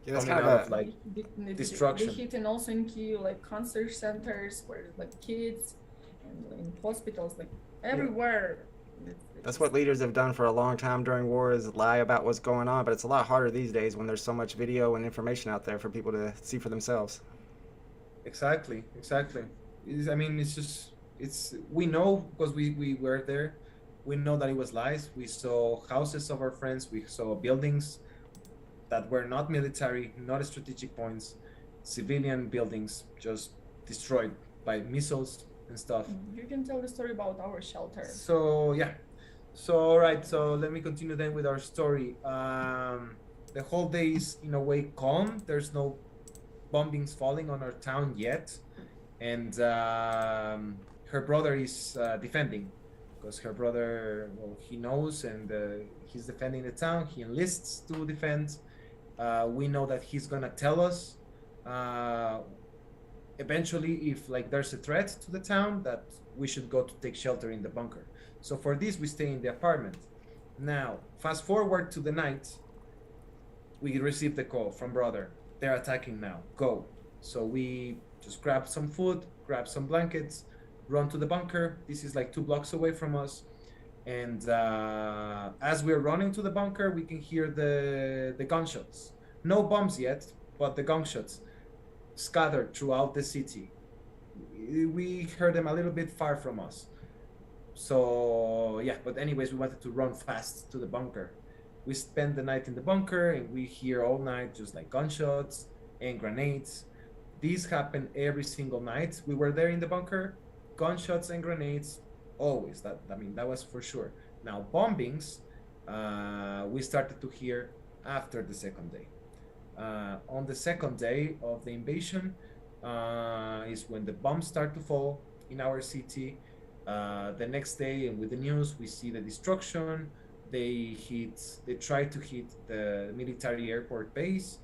Yeah, that's coming kind of out a... of like They destruction. hit and also in Kyiv, like cancer centers where like kids, and in hospitals, like everywhere. That's what leaders have done for a long time during war, is lie about what's going on. But it's a lot harder these days when there's so much video and information out there for people to see for themselves. Exactly. I mean, we know because we were there. We know that it was lies. We saw houses of our friends. We saw buildings that were not military, not strategic points, civilian buildings just destroyed by missiles and stuff. You can tell the story about our shelter. So yeah. So all right. So let me continue then with our story. The whole day is in a way calm. There's no bombings falling on our town yet, and her brother is defending, because her brother, well, he knows, and he's defending the town. He enlists to defend. We know that he's gonna tell us eventually if like there's a threat to the town that we should go to take shelter in the bunker. So for this we stay in the apartment. Now fast forward to the night, we receive the call from brother. They're attacking now, go. So we just grab some food, grab some blankets, run to the bunker. This is like 2 blocks away from us. And as we're running to the bunker, we can hear the gunshots. No bombs yet, but the gunshots scattered throughout the city. We heard them a little bit far from us. So yeah, but anyways, we wanted to run fast to the bunker. We spend the night in the bunker, and we hear all night just like gunshots and grenades. These happen every single night. We were there in the bunker, gunshots and grenades, always. That was for sure. Now bombings, we started to hear after the second day. On the second day of the invasion is when the bombs start to fall in our city. The next day, and with the news, we see the destruction. They tried to hit the military airport base.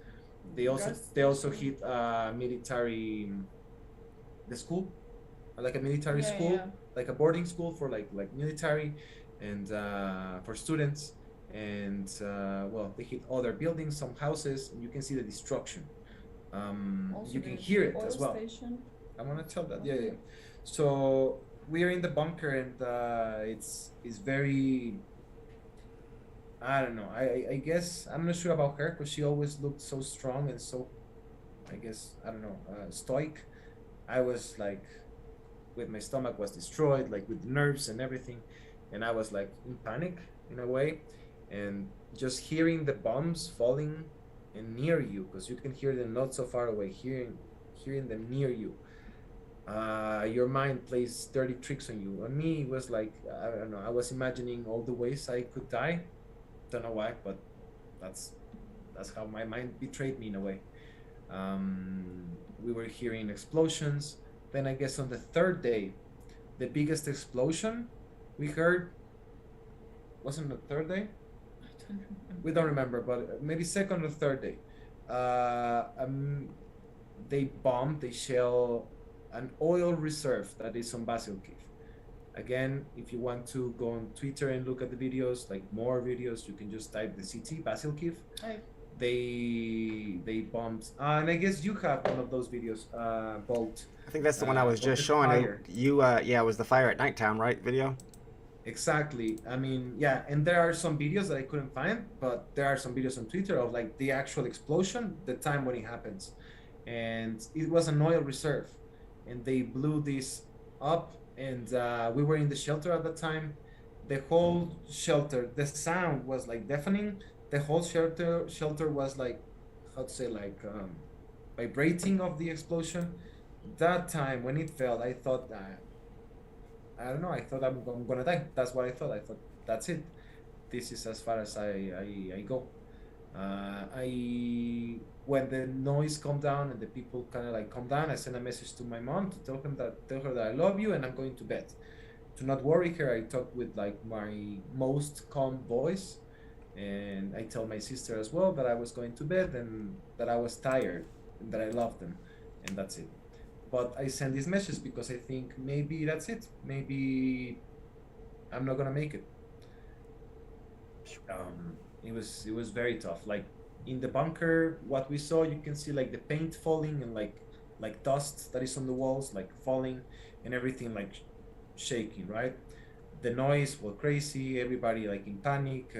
They also hit military, the school, like a military school, like a boarding school for like military, and for students. And well, they hit other buildings, some houses, and you can see the destruction. You can hear it as well. Station. I want to tell that. Yeah. So we are in the bunker, and it's very I don't know. I guess I'm not sure about her because she always looked so strong and so, I guess, I don't know, stoic. I was like, with my stomach was destroyed, like with nerves and everything, and I was like in panic in a way, and just hearing the bombs falling and near you, because you can hear them not so far away, hearing them near you. Your mind plays dirty tricks on you. On me, it was like, I don't know. I was imagining all the ways I could die. Don't know why, but that's that's how my mind betrayed me in a way. We were hearing explosions. Then I guess on the third day, the biggest explosion we heard wasn't the third day. I don't remember. We don't remember, but maybe second or third day. They bombed, they shell an oil reserve that is on Vasylkiv. Again, if you want to go on Twitter and look at the videos, like more videos, you can just type the city Vasylkiv. I, They bombed, and I guess you have one of those videos, Bolt. I think that's the one I was of just the showing fire. you. Yeah, it was the fire at nighttime, right? Video. Exactly. I mean, yeah, and there are some videos that I couldn't find, but there are some videos on Twitter of like the actual explosion, the time when it happens. And it was an oil reserve, and they blew this up, and we were in the shelter at the time. The whole shelter, the sound was like deafening. The whole shelter was like, how to say, like vibrating of the explosion. That time when it fell, I thought that, I don't know. I thought I'm gonna die. That's what I thought. I thought that's it. This is as far as I go. I When the noise calmed down and the people kind of like calmed down, I sent a message to my mom to tell her that I love you and I'm going to bed. To not worry her, I talked with like my most calm voice, and I tell my sister as well that I was going to bed and that I was tired and that I loved them, and that's it. But I send this message because I think maybe that's it. Maybe I'm not gonna make it. It was very tough. Like in the bunker, what we saw, you can see like the paint falling and like dust that is on the walls, like falling, and everything like shaking. Right, the noise was crazy. Everybody like in panic,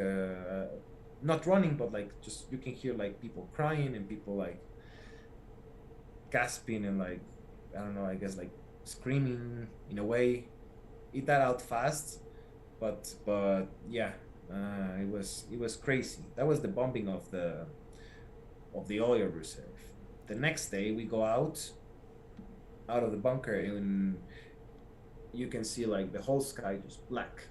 not running, but like just you can hear like people crying and people like gasping and like I don't know, I guess like screaming in a way. It died out fast, but yeah, it was crazy. That was the bombing of the oil reserve. The next day we go out of the bunker and you can see like the whole sky just black,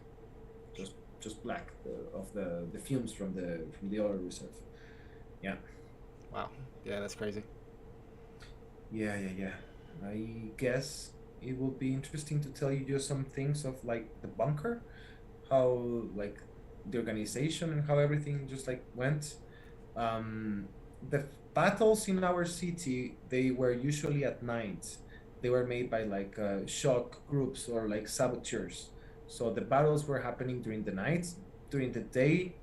just black of the fumes from the oil reserve. Yeah. Wow. Yeah, that's crazy. Yeah. I guess it will be interesting to tell you just some things of like the bunker, how like the organization and how everything just like went. The battles in our city, they were usually at night. They were made by like shock groups or like saboteurs. So the battles were happening during the night. During the day,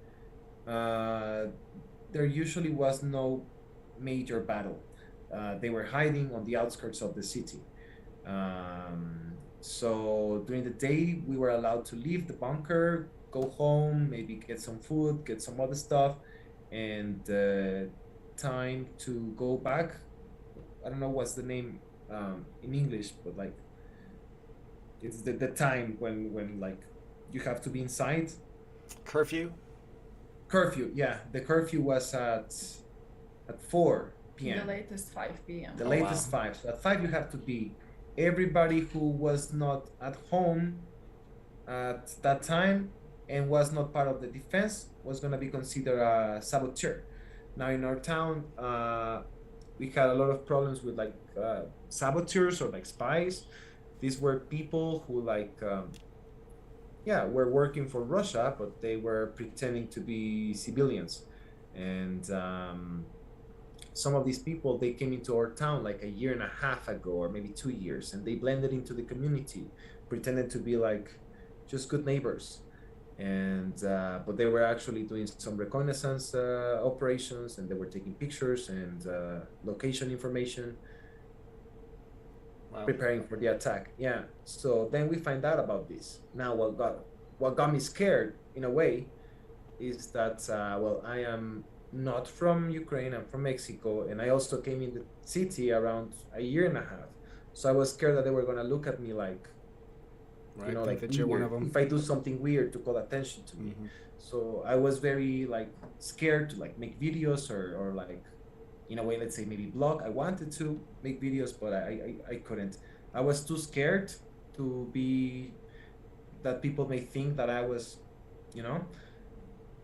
uh, there usually was no major battle. They were hiding on the outskirts of the city. So during the day, we were allowed to leave the bunker, go home, maybe get some food, get some other stuff, and time to go back. I don't know what's the name in English, but like it's the time when like you have to be inside. Curfew. Curfew, yeah, the curfew was at 4 p.m. the latest 5 p.m. The Oh, latest wow. 5. So at 5 you have to be. Everybody who was not at home at that time and was not part of the defense was going to be considered a saboteur. Now in our town, we had a lot of problems with like saboteurs or like spies. These were people who like yeah, were working for Russia, but they were pretending to be civilians. And some of these people, they came into our town like a year and a half ago, or maybe 2 years, and they blended into the community, pretended to be like just good neighbors. And but they were actually doing some reconnaissance operations, and they were taking pictures and location information, Wow. preparing for the attack. Yeah. So then we find out about this. Now, what got me scared in a way is that well, I am not from Ukraine. I'm from Mexico, and I also came in the city around a year and a half. So I was scared that they were gonna look at me like, you Right. know, Think like that you're one of weird them. if I do something weird to call attention to me. Mm-hmm. So I was very like scared to like make videos or like, in a way, let's say maybe blog. I wanted to make videos, but I couldn't. I was too scared to be that people may think that I was, you know,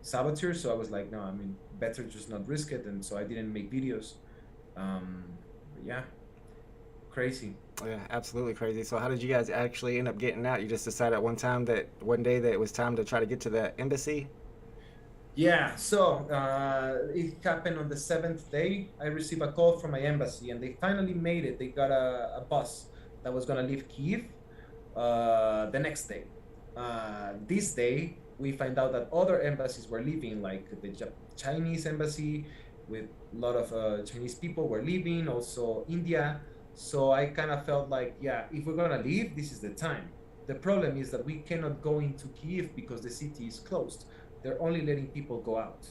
saboteur. So I was like, no, I mean, better just not risk it. And so I didn't make videos. But yeah, crazy. Yeah, absolutely crazy. So how did you guys actually end up getting out? You just decided at one day that it was time to try to get to the embassy? Yeah, so it happened on the seventh day. I received a call from my embassy, and they finally made it. They got a bus that was gonna leave Kiev the next day. This day, we find out that other embassies were leaving, like the Chinese embassy, with a lot of Chinese people were leaving, also India. So I kind of felt like, yeah, if we're gonna leave, this is the time. The problem is that we cannot go into Kiev because the city is closed. They're only letting people go out.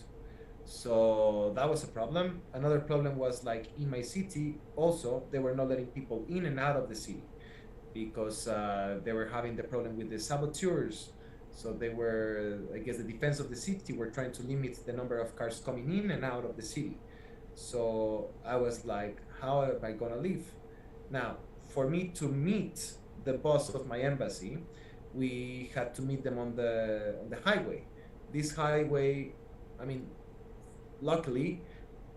So that was a problem. Another problem was like in my city also, they were not letting people in and out of the city because they were having the problem with the saboteurs. So they were, I guess the defense of the city were trying to limit the number of cars coming in and out of the city. So I was like, how am I gonna leave? Now, for me to meet the boss of my embassy, we had to meet them on the highway. This highway, I mean, luckily,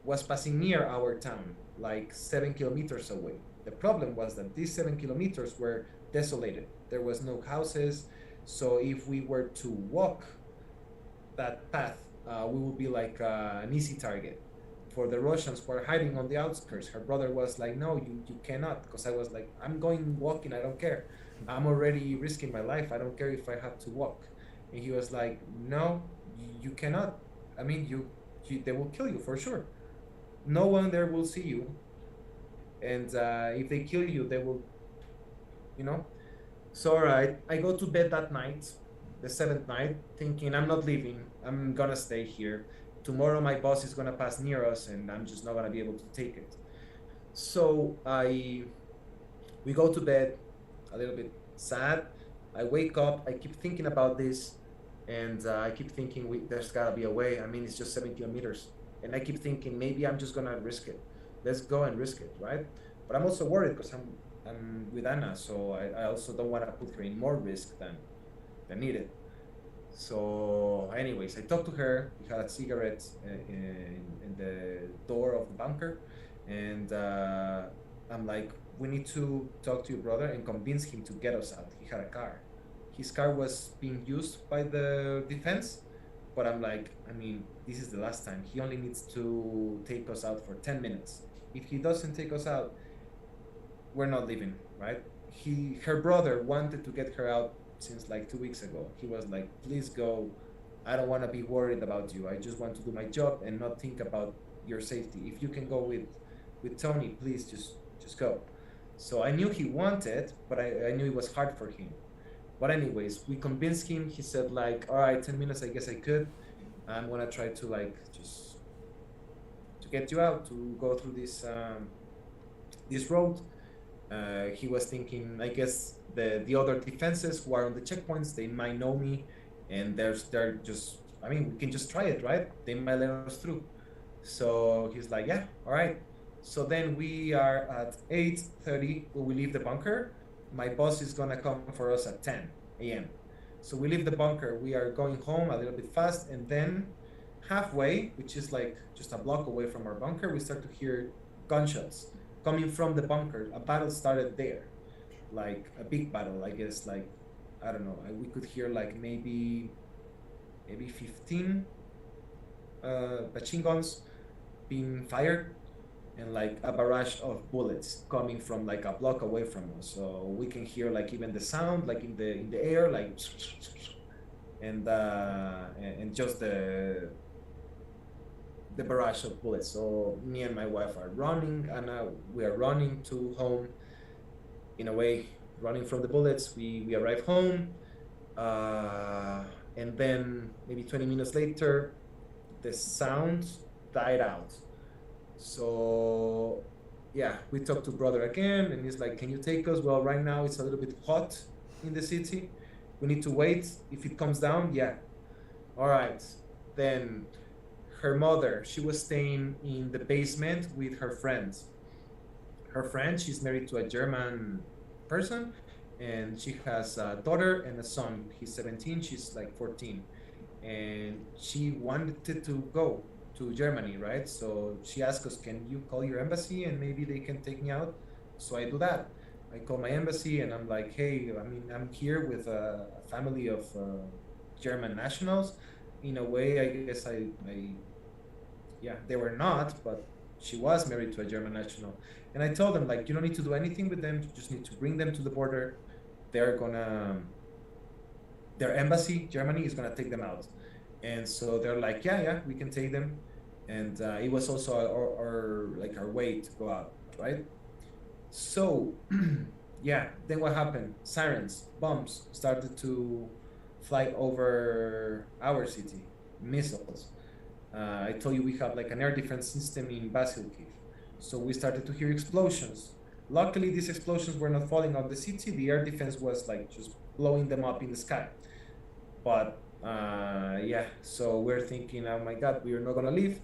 was passing near our town, like 7 kilometers away. The problem was that these 7 kilometers were desolated. There was no houses. So if we were to walk that path, we would be like an easy target for the Russians who are hiding on the outskirts. Her brother was like, no, you cannot. Because I was like, I'm going walking. I don't care. I'm already risking my life. I don't care if I have to walk. And he was like, no, you cannot. I mean, they will kill you for sure. No one there will see you. And if they kill you, they will, you know. So, all right, I go to bed that night, the seventh night, thinking I'm not leaving. I'm going to stay here. Tomorrow my boss is going to pass near us and I'm just not going to be able to take it. So we go to bed a little bit sad. I wake up, I keep thinking about this, and I keep thinking there's gotta be a way. I mean, it's just 7 kilometers. And I keep thinking maybe I'm just gonna risk it. Let's go and risk it, right? But I'm also worried because I'm with Anna, so I also don't want to put her in more risk than needed. So anyways, I talked to her. We had a cigarette in the door of the bunker, and I'm like, we need to talk to your brother and convince him to get us out. He had a car. His car was being used by the defense, but I'm like, I mean, this is the last time. He only needs to take us out for 10 minutes. If he doesn't take us out, we're not leaving, right? Her brother wanted to get her out since like 2 weeks ago. He was like, please go. I don't want to be worried about you. I just want to do my job and not think about your safety. If you can go with Tony, please just go. So I knew he wanted, but I knew it was hard for him. But anyways, we convinced him. He said like, all right, 10 minutes, I guess I could. I'm gonna try to like just to get you out, to go through this road. He was thinking, I guess the other defenses who are on the checkpoints, they might know me, and they're just, I mean, we can just try it, right? They might let us through. So he's like, yeah, all right. So then we are at 8:30 when we leave the bunker. My boss is gonna come for us at 10 a.m. So we leave the bunker. We are going home a little bit fast, and then halfway, which is like just a block away from our bunker, we start to hear gunshots coming from the bunker. A battle started there, like a big battle, I guess. Like, I don't know. We could hear like maybe 15 machine guns being fired, and like a barrage of bullets coming from like a block away from us. So we can hear like even the sound like in the air, like, and just the barrage of bullets. So me and my wife are running, and we are running to home. In a way, running from the bullets. We arrive home. And then maybe 20 minutes later, the sound died out. So yeah, we talked to brother again, and he's like, can you take us? Well, right now it's a little bit hot in the city. We need to wait. If it comes down, yeah. All right. Then her mother, she was staying in the basement with her friends. Her friend, she's married to a German person, and she has a daughter and a son. He's 17, she's like 14. And she wanted to go to Germany, right? So she asked us, can you call your embassy and maybe they can take me out? So I do that. I call my embassy and I'm like, hey, I mean, I'm here with a family of German nationals. In a way, I guess yeah, they were not, but she was married to a German national. And I told them, like, you don't need to do anything with them. You just need to bring them to the border. They're gonna, their embassy, Germany, is gonna take them out. And so they're like, yeah, we can take them. And it was also our way to go out, right? So, yeah, then what happened? Sirens, bombs started to fly over our city, missiles. I told you we have like an air defense system in Vasylkiv. So we started to hear explosions. Luckily, these explosions were not falling on the city. The air defense was like just blowing them up in the sky. But yeah, so we're thinking, oh my God, we are not gonna leave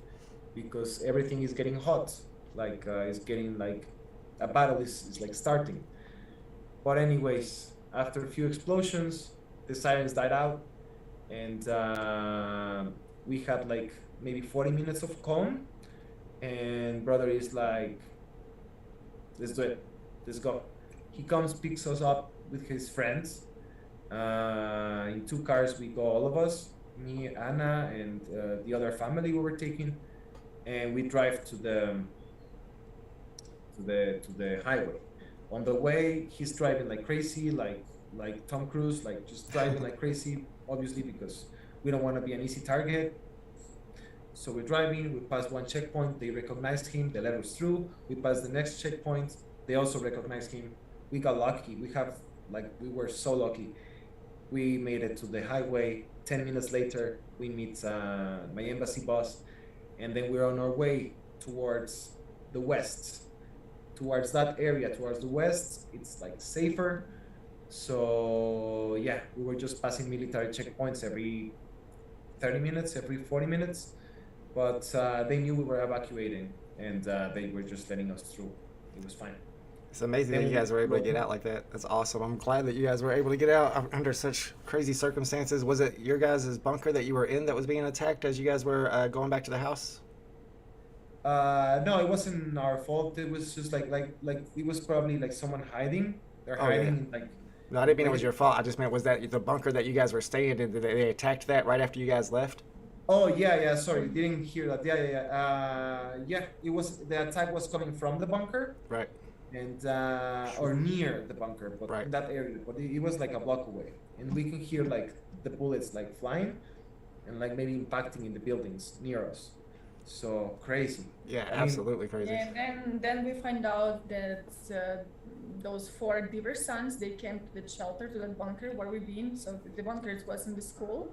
because everything is getting hot. Like it's getting like a battle is like starting. But anyways, after a few explosions, the sirens died out, and we had like maybe 40 minutes of calm. And brother is like, let's do it, let's go. He comes, picks us up with his friends. In 2 cars, we go, all of us, me, Anna, and the other family we were taking, and we drive to the highway. On the way, he's driving like crazy, like Tom Cruise, like just driving like crazy, obviously because we don't want to be an easy target. So we're driving, we passed one checkpoint, they recognized him, they let us through. We passed the next checkpoint, they also recognized him. We got lucky, we were so lucky. We made it to the highway. 10 minutes later, we meet my embassy boss, and then we're on our way towards the west. Towards that area, towards the west, it's like safer. So yeah, we were just passing military checkpoints every 30 minutes, every 40 minutes. But they knew we were evacuating, and they were just letting us through. It was fine. It's amazing that you guys were able to get out like that. That's awesome. I'm glad that you guys were able to get out under such crazy circumstances. Was it your guys' bunker that you were in that was being attacked as you guys were going back to the house? No, it wasn't our fault. It was just like it was probably like someone hiding. They're hiding Yeah. like. No, I didn't mean it was your fault. I just meant, was that the bunker that you guys were staying in? Did they attacked that right after you guys left? Oh yeah. Sorry, didn't hear that. Yeah. It was, the attack was coming from the bunker. Right. And or near the bunker, but Right. in that area. But it was like a block away, and we can hear like the bullets like flying, and like maybe impacting in the buildings near us. So crazy. Yeah, I mean, absolutely crazy. And then we find out that those 4 Beaver sons, they came to the shelter, to the bunker where we've been. So the bunker was in the school.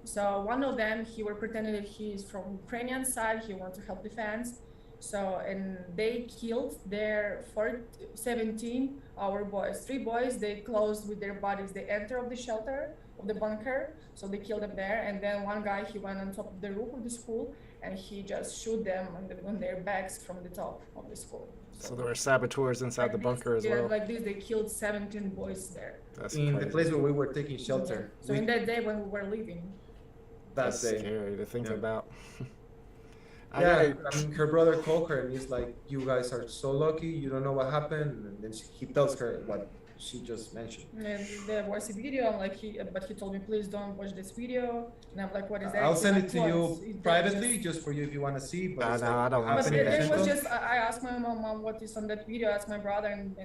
So one of them, he were pretending that he's from Ukrainian side. He wants to help defense. So, and they killed their 17 our boys. 3 boys, they closed with their bodies the enter of the shelter of the bunker. So they killed them there. And then one guy, he went on top of the roof of the school and he just shoot them on their backs from the top of the school. So there were saboteurs inside the bunker as well. Like this, they killed 17 boys there. That's in crazy. the place where we were taking shelter. So in that day when we were leaving. That's day. scary to think Yeah. about. Yeah, I mean, her brother called her and he's like, "You guys are so lucky. You don't know what happened." And then he tells her what she just mentioned. And there was a video, and like but he told me, please don't watch this video. And I'm like, what is that? I'll He's send like, it to "What? you Is that privately, just for you if you want to see. But No, it's no, like I don't want But to see it that. was just, I asked my mom what is on that video. I asked my brother, and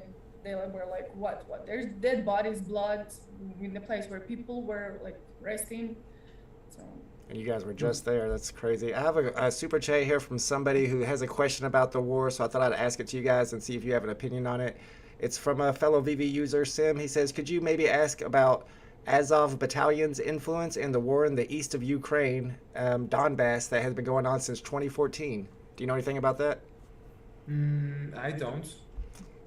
they were like, what? There's dead bodies, blood in the place where people were like resting. So. And you guys were just there. That's crazy. I have a super chat here from somebody who has a question about the war, so I thought I'd ask it to you guys and see if you have an opinion on it. It's from a fellow VeVe user, Sim. He says, could you maybe ask about Azov battalion's influence in the war in the east of Ukraine, Donbass, that has been going on since 2014. Do you know anything about that? I don't.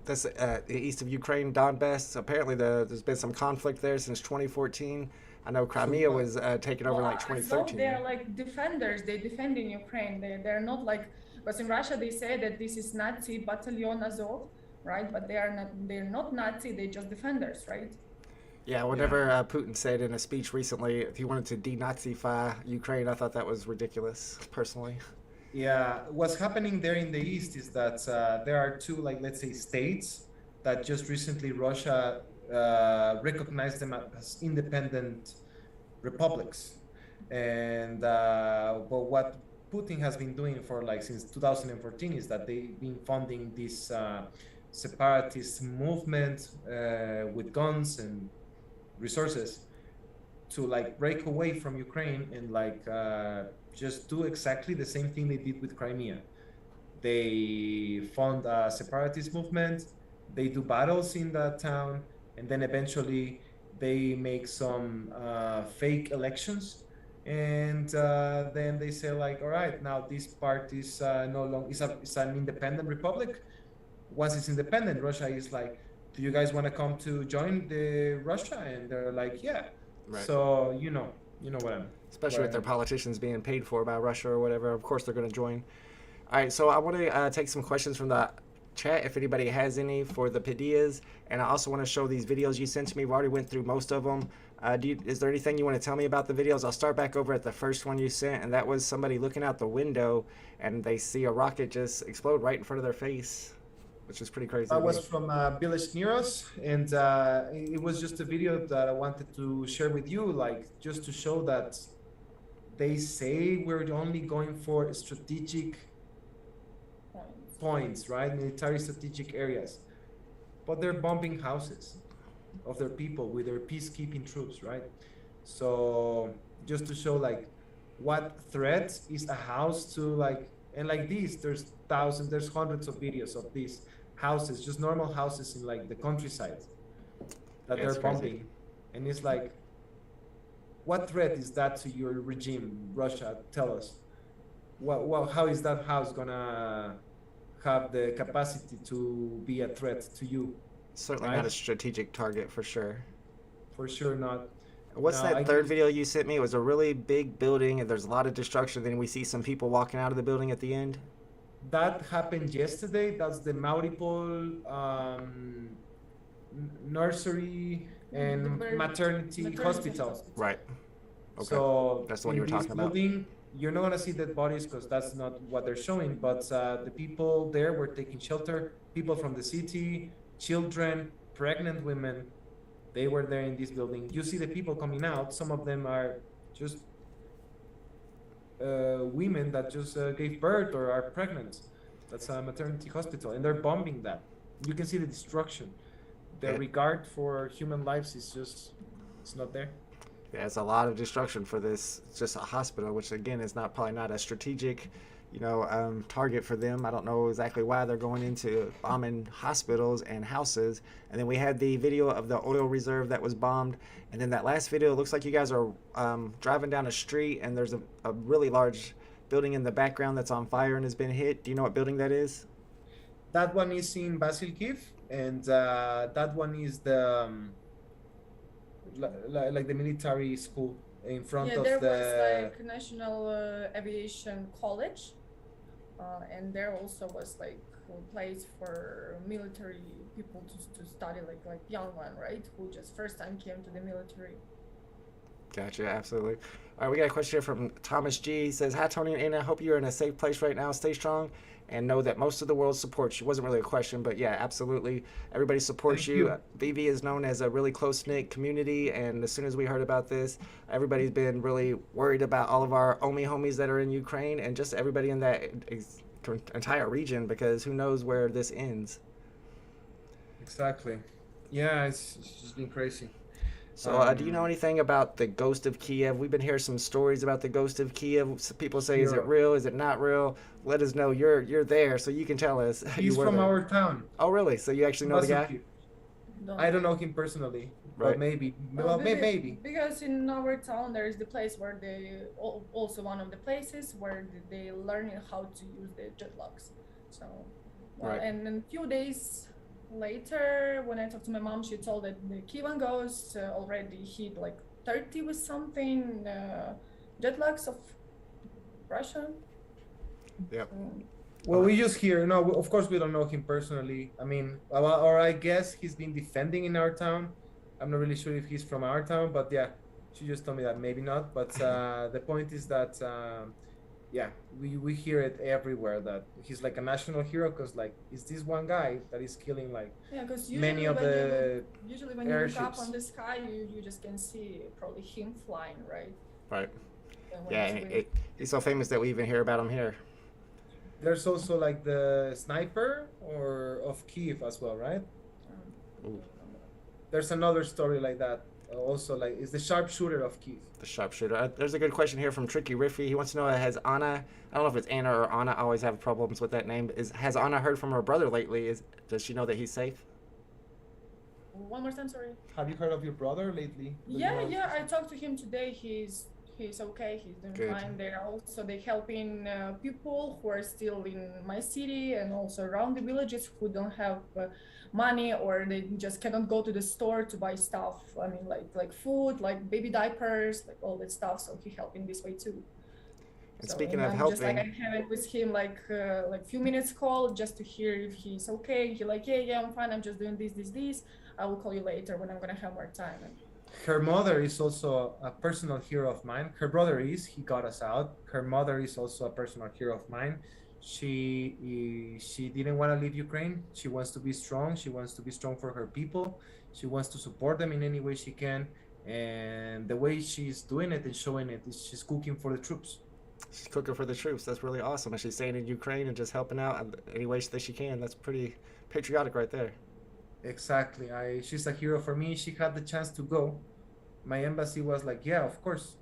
That's the east of Ukraine, Donbass. Apparently, there's been some conflict there since 2014. I know Crimea was taken over in like Azov, 2013. they're like defenders. They defend in Ukraine. They're not like, because in Russia they say that this is Nazi battalion Azov, right? But they are not. They're not Nazi. They're just defenders, right? Yeah, whenever Putin said in a speech recently he wanted to denazify Ukraine, I thought that was ridiculous, personally. Yeah, what's happening there in the east is that there are two, like, let's say, states that just recently Russia recognized them as independent republics. And but what Putin has been doing for like since 2014 is that they've been funding this separatist movement with guns and resources to like break away from Ukraine and like just do exactly the same thing they did with Crimea. They fund a separatist movement, they do battles in that town, and then eventually they make some fake elections, and then they say like, all right, now this part is no longer it's an independent republic. Once it's independent, Russia is like, do you guys want to come to join the Russia? And they're like, yeah. Right. So you know what I'm. Especially with their politicians being paid for by Russia or whatever. Of course, they're going to join. All right, so I want to take some questions from the chat if anybody has any for the Padillas, and I also want to show these videos you sent to me. We already went through most of them. Is there anything you want to tell me about the videos? I'll start back over at the first one you sent, and that was somebody looking out the window and they see a rocket just explode right in front of their face, which is pretty crazy. That was from Village near us, and it was just a video that I wanted to share with you, like just to show that they say we're only going for strategic points, right? Military strategic areas, but they're bombing houses of their people with their peacekeeping troops, right? So just to show like what threat is a house to, like, and like these, there's hundreds of videos of these houses, just normal houses in like the countryside that they're bombing. And it's like, what threat is that to your regime, Russia? Tell us. How is that house gonna have the capacity to be a threat to you? Certainly not a strategic target, for sure. For sure not. What's that third video you sent me? It was a really big building and there's a lot of destruction. Then we see some people walking out of the building at the end. That happened yesterday. That's the Mariupol nursery and maternity hospital. Right. Okay. So that's the one you were talking about. Building, you're not gonna see dead bodies because that's not what they're showing. But the people there were taking shelter. People from the city, children, pregnant women, they were there in this building. You see the people coming out. Some of them are just women that just gave birth or are pregnant. That's a maternity hospital, and they're bombing that. You can see the destruction. The regard for human lives is just, it's not there. Yeah, it's a lot of destruction for this. It's just a hospital, which again is probably not a strategic, target for them. I don't know exactly why they're going into bombing hospitals and houses. And then we had the video of the oil reserve that was bombed. And then that last video, it looks like you guys are driving down a street and there's a really large building in the background that's on fire and has been hit. Do you know what building that is? That one is in Vasylkiv, and that one is the like the military school in front of the. Yeah, there was like National Aviation College, and there also was like a place for military people to study, like young one, right? Who just first time came to the military. Gotcha, absolutely. All right, we got a question here from Thomas G. He says, hi, Tony and Anna. I hope you're in a safe place right now. Stay strong and know that most of the world supports you. Wasn't really a question, but yeah, absolutely. Everybody supports you. VeVe is known as a really close-knit community, and as soon as we heard about this, everybody's been really worried about all of our OMI homies that are in Ukraine and just everybody in that entire region, because who knows where this ends. Exactly. Yeah, it's just been crazy. So do you know anything about the ghost of Kiev? We've been hearing some stories about the ghost of Kiev. People say, is it real? Is it not real? Let us know. You're there, so you can tell us. He's from our town. Oh, really? So you actually know the guy? I don't know him personally, Right. but maybe. Well, maybe. Because in our town there is the place where they also one of the places where they learning how to use the jet locks. So, well, Right. and then a few days later, when I talked to my mom, she told that the Kievan ghost already hit like 30 with something jet locks of Russia. Yep. Well, we just hear. No, of course we don't know him personally. I mean, or I guess he's been defending in our town. I'm not really sure if he's from our town, but yeah, she just told me that maybe not. But the point is that, yeah, we hear it everywhere that he's like a national hero because like it's this one guy that is killing like Yeah, because many of the usually when you look up airships. on the sky, you just can see probably him flying, right? Right. And when Yeah, it's and really- he's so famous that we even hear about him here. There's also like the sniper or of Kiev as well, right? Ooh. There's another story like that. Also, like it's the sharpshooter of Kiev. The sharpshooter. There's a good question here from Tricky Riffy. He wants to know, has Anna, I don't know if it's Anna or Anna, I always have problems with that name. Has Anna heard from her brother lately? Does she know that he's safe? One more time, sorry. Have you heard of your brother lately? Do you Yeah, know- yeah. I talked to him today. He's okay. He's doing Good. fine. They helping people who are still in my city and also around the villages who don't have money or they just cannot go to the store to buy stuff. I mean, like food, like baby diapers, like all that stuff. So he helping this way too. And So, speaking of I'm just like helping, I'm having with him like few minutes call just to hear if he's okay. He like yeah I'm fine. I'm just doing this. I will call you later when I'm gonna have more time. Her mother is also a personal hero of mine. Her brother he got us out. Her mother is also a personal hero of mine. She didn't want to leave Ukraine. She wants to be strong. She wants to be strong for her people. She wants to support them in any way she can. And the way she's doing it and showing it is she's cooking for the troops. she's cooking for the troops. That's really awesome. And she's staying in Ukraine and just helping out in any way that she can. That's pretty patriotic right there. Exactly. She's a hero for me. She had the chance to go. My embassy was like, yeah, of course.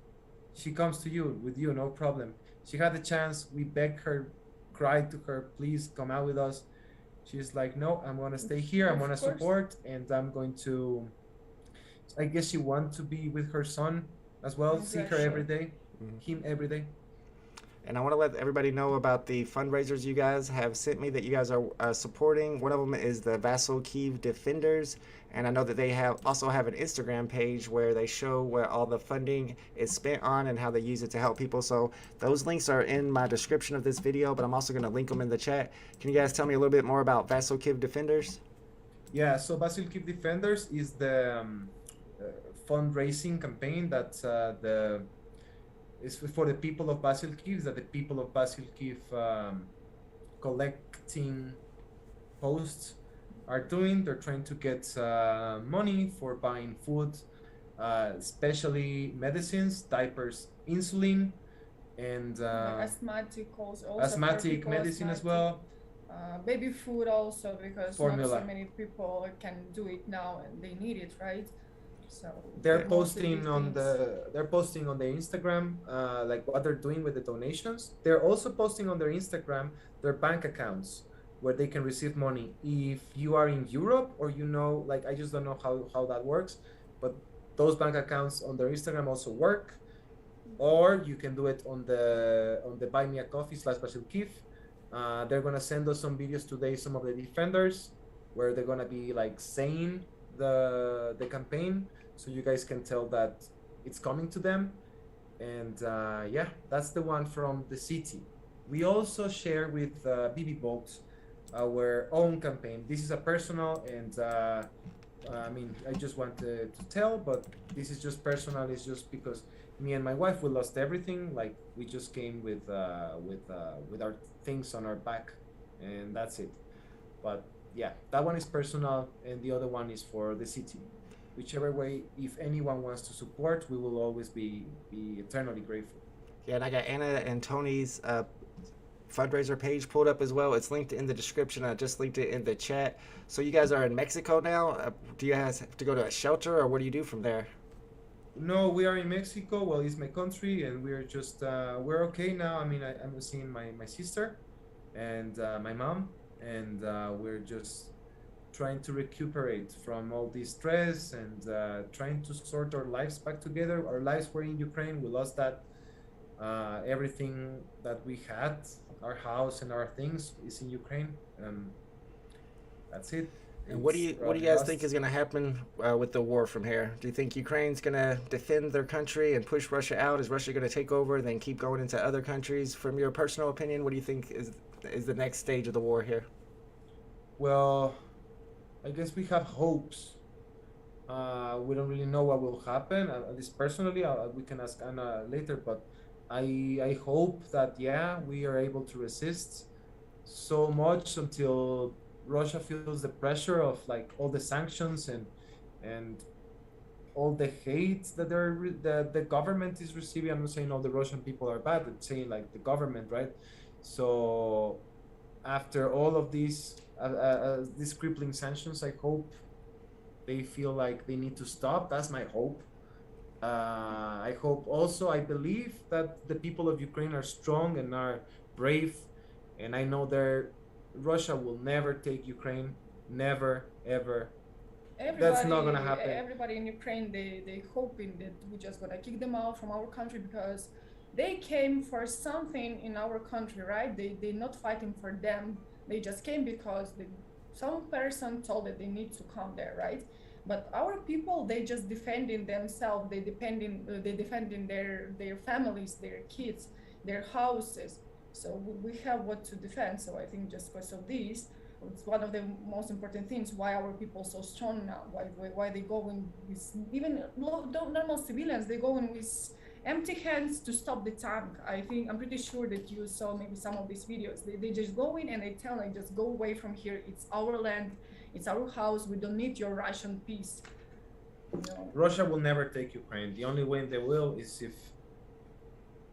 She comes to you with you, no problem. She had the chance. We begged her, cried to her, please come out with us. She's like, no, I'm gonna stay here. I'm Of gonna course. support, and I'm going to. I guess she wants to be with her son as well. See her Exactly. every day, Mhm. him every day. And I want to let everybody know about the fundraisers you guys have sent me that you guys are supporting. One of them is the Vasylkiv Defenders, and I know that they also have an Instagram page where they show where all the funding is spent on and how they use it to help people. So those links are in my description of this video, but I'm also going to link them in the chat. Can you guys tell me a little bit more about Vasylkiv Defenders? Yeah, so Vasylkiv Defenders is the fundraising campaign that is for the people of Vasylkiv, that the people of Vasylkiv collecting posts are doing. They're trying to get money for buying food, especially medicines, diapers, insulin, and Like asthmatic also for asthmatic people medicine as asthmatic. well. Baby food also because Formula. not so many people can do it now and they need it, right? So They're mostly posting these on things. their Instagram like what they're doing with the donations. They're also posting on their Instagram their bank accounts where they can receive money. If you are in Europe or like I just don't know how that works, but those bank accounts on their Instagram also work. Or you can do it on the Buy Me a Coffee /Vasylkiv. They're gonna send us some videos today, some of the defenders, where they're gonna be like saying the campaign, so you guys can tell that it's coming to them. And yeah, that's the one from the city. We also share with VeVe Bolt our own campaign. This is a personal, and I mean, I just wanted to tell, but this is just personal. It's just because me and my wife, we lost everything. Like we just came with our things on our back, and that's it. But yeah, that one is personal, and the other one is for the city. Whichever way, if anyone wants to support, we will always be eternally grateful. Yeah, and I got Anna and Tony's fundraiser page pulled up as well. It's linked in the description. I just linked it in the chat. So you guys are in Mexico now. Do you guys have to go to a shelter, or what do you do from there? No, we are in Mexico. Well, it's my country, and we're just we're okay now. I mean, I'm seeing my sister and my mom, and we're just trying to recuperate from all this stress and trying to sort our lives back together. Our lives were in Ukraine. We lost that. Everything that we had, our house and our things, is in Ukraine. That's it. And what do you guys think is going to happen with the war from here? Do you think Ukraine's going to defend their country and push Russia out? Is Russia going to take over and then keep going into other countries? From your personal opinion, what do you think is the next stage of the war here? Well, I guess we have hopes. We don't really know what will happen. At least personally, we can ask Anna later, but I hope that, yeah, we are able to resist so much until Russia feels the pressure of like all the sanctions and all the hate that the government is receiving. I'm not saying all the Russian people are bad, I'm saying like the government, right? So after all of these crippling sanctions, I hope they feel like they need to stop. That's my hope. I hope also, I believe that the people of Ukraine are strong and are brave, and I know Russia will never take Ukraine, never, ever. That's not gonna happen. Everybody in Ukraine, they hoping that we're just gonna kick them out from our country because they came for something in our country, right? They're not fighting for them. They just came because some person told that they need to come there, right? But our people, they just defending themselves. They defending their families, their kids, their houses. So we have what to defend. So I think just because of this, it's one of the most important things why our people so strong now. Why they go in with even normal civilians, they go in with empty hands to stop the tank. I'm pretty sure that you saw maybe some of these videos. They just go in and they tell like, just go away from here. It's our land, it's our house. We don't need your Russian peace. Russia will never take Ukraine. The only way they will is if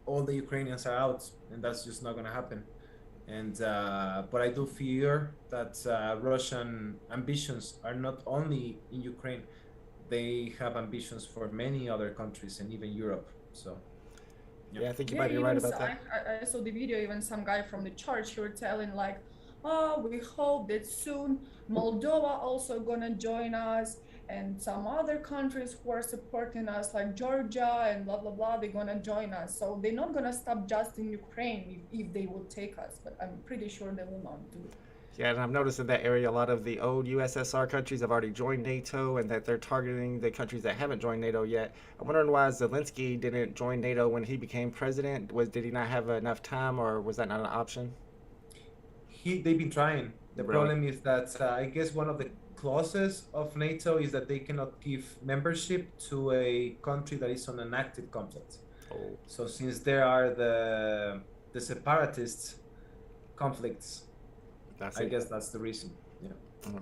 all the Ukrainians are out, and that's just not going to happen. And but I do fear that Russian ambitions are not only in Ukraine; they have ambitions for many other countries and even Europe. So yeah, I think you might be right about that. I saw the video. Even some guy from the church, he was telling like, "Oh, we hope that soon Moldova also gonna join us." And some other countries who are supporting us, like Georgia and blah, blah, blah, they're gonna join us. So they're not gonna stop just in Ukraine if they will take us, but I'm pretty sure they will not do it. Yeah, and I've noticed in that area, a lot of the old USSR countries have already joined NATO and that they're targeting the countries that haven't joined NATO yet. I'm wondering why Zelensky didn't join NATO when he became president. Did he not have enough time, or was that not an option? They've been trying. The problem is that I guess one of the clauses of NATO is that they cannot give membership to a country that is on an active conflict. Oh. So since there are the separatist conflicts, I guess that's the reason. Yeah. Mm-hmm.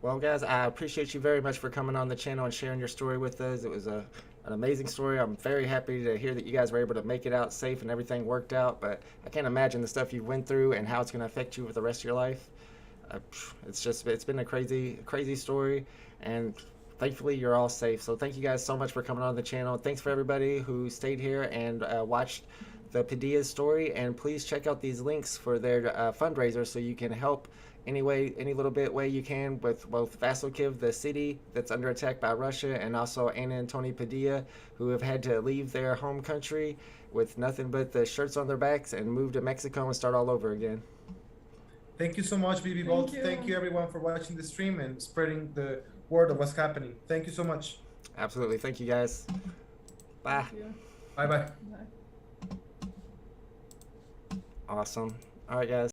Well, guys, I appreciate you very much for coming on the channel and sharing your story with us. It was an amazing story. I'm very happy to hear that you guys were able to make it out safe and everything worked out, but I can't imagine the stuff you went through and how it's going to affect you for the rest of your life. It's been a crazy story, and thankfully you're all safe. So thank you guys so much for coming on the channel. Thanks for everybody who stayed here and watched the Padilla story, and please check out these links for their fundraiser so you can help any little bit way you can with both Vasylkiv, the city that's under attack by Russia, and also Anna and Tony Padilla, who have had to leave their home country with nothing but the shirts on their backs and move to Mexico and start all over again. Thank you so much, VeVe Bolt. Thank you everyone for watching the stream and spreading the word of what's happening. Thank you so much. Absolutely. Thank you, guys. Bye. Bye-bye. Bye. Awesome. All right, guys.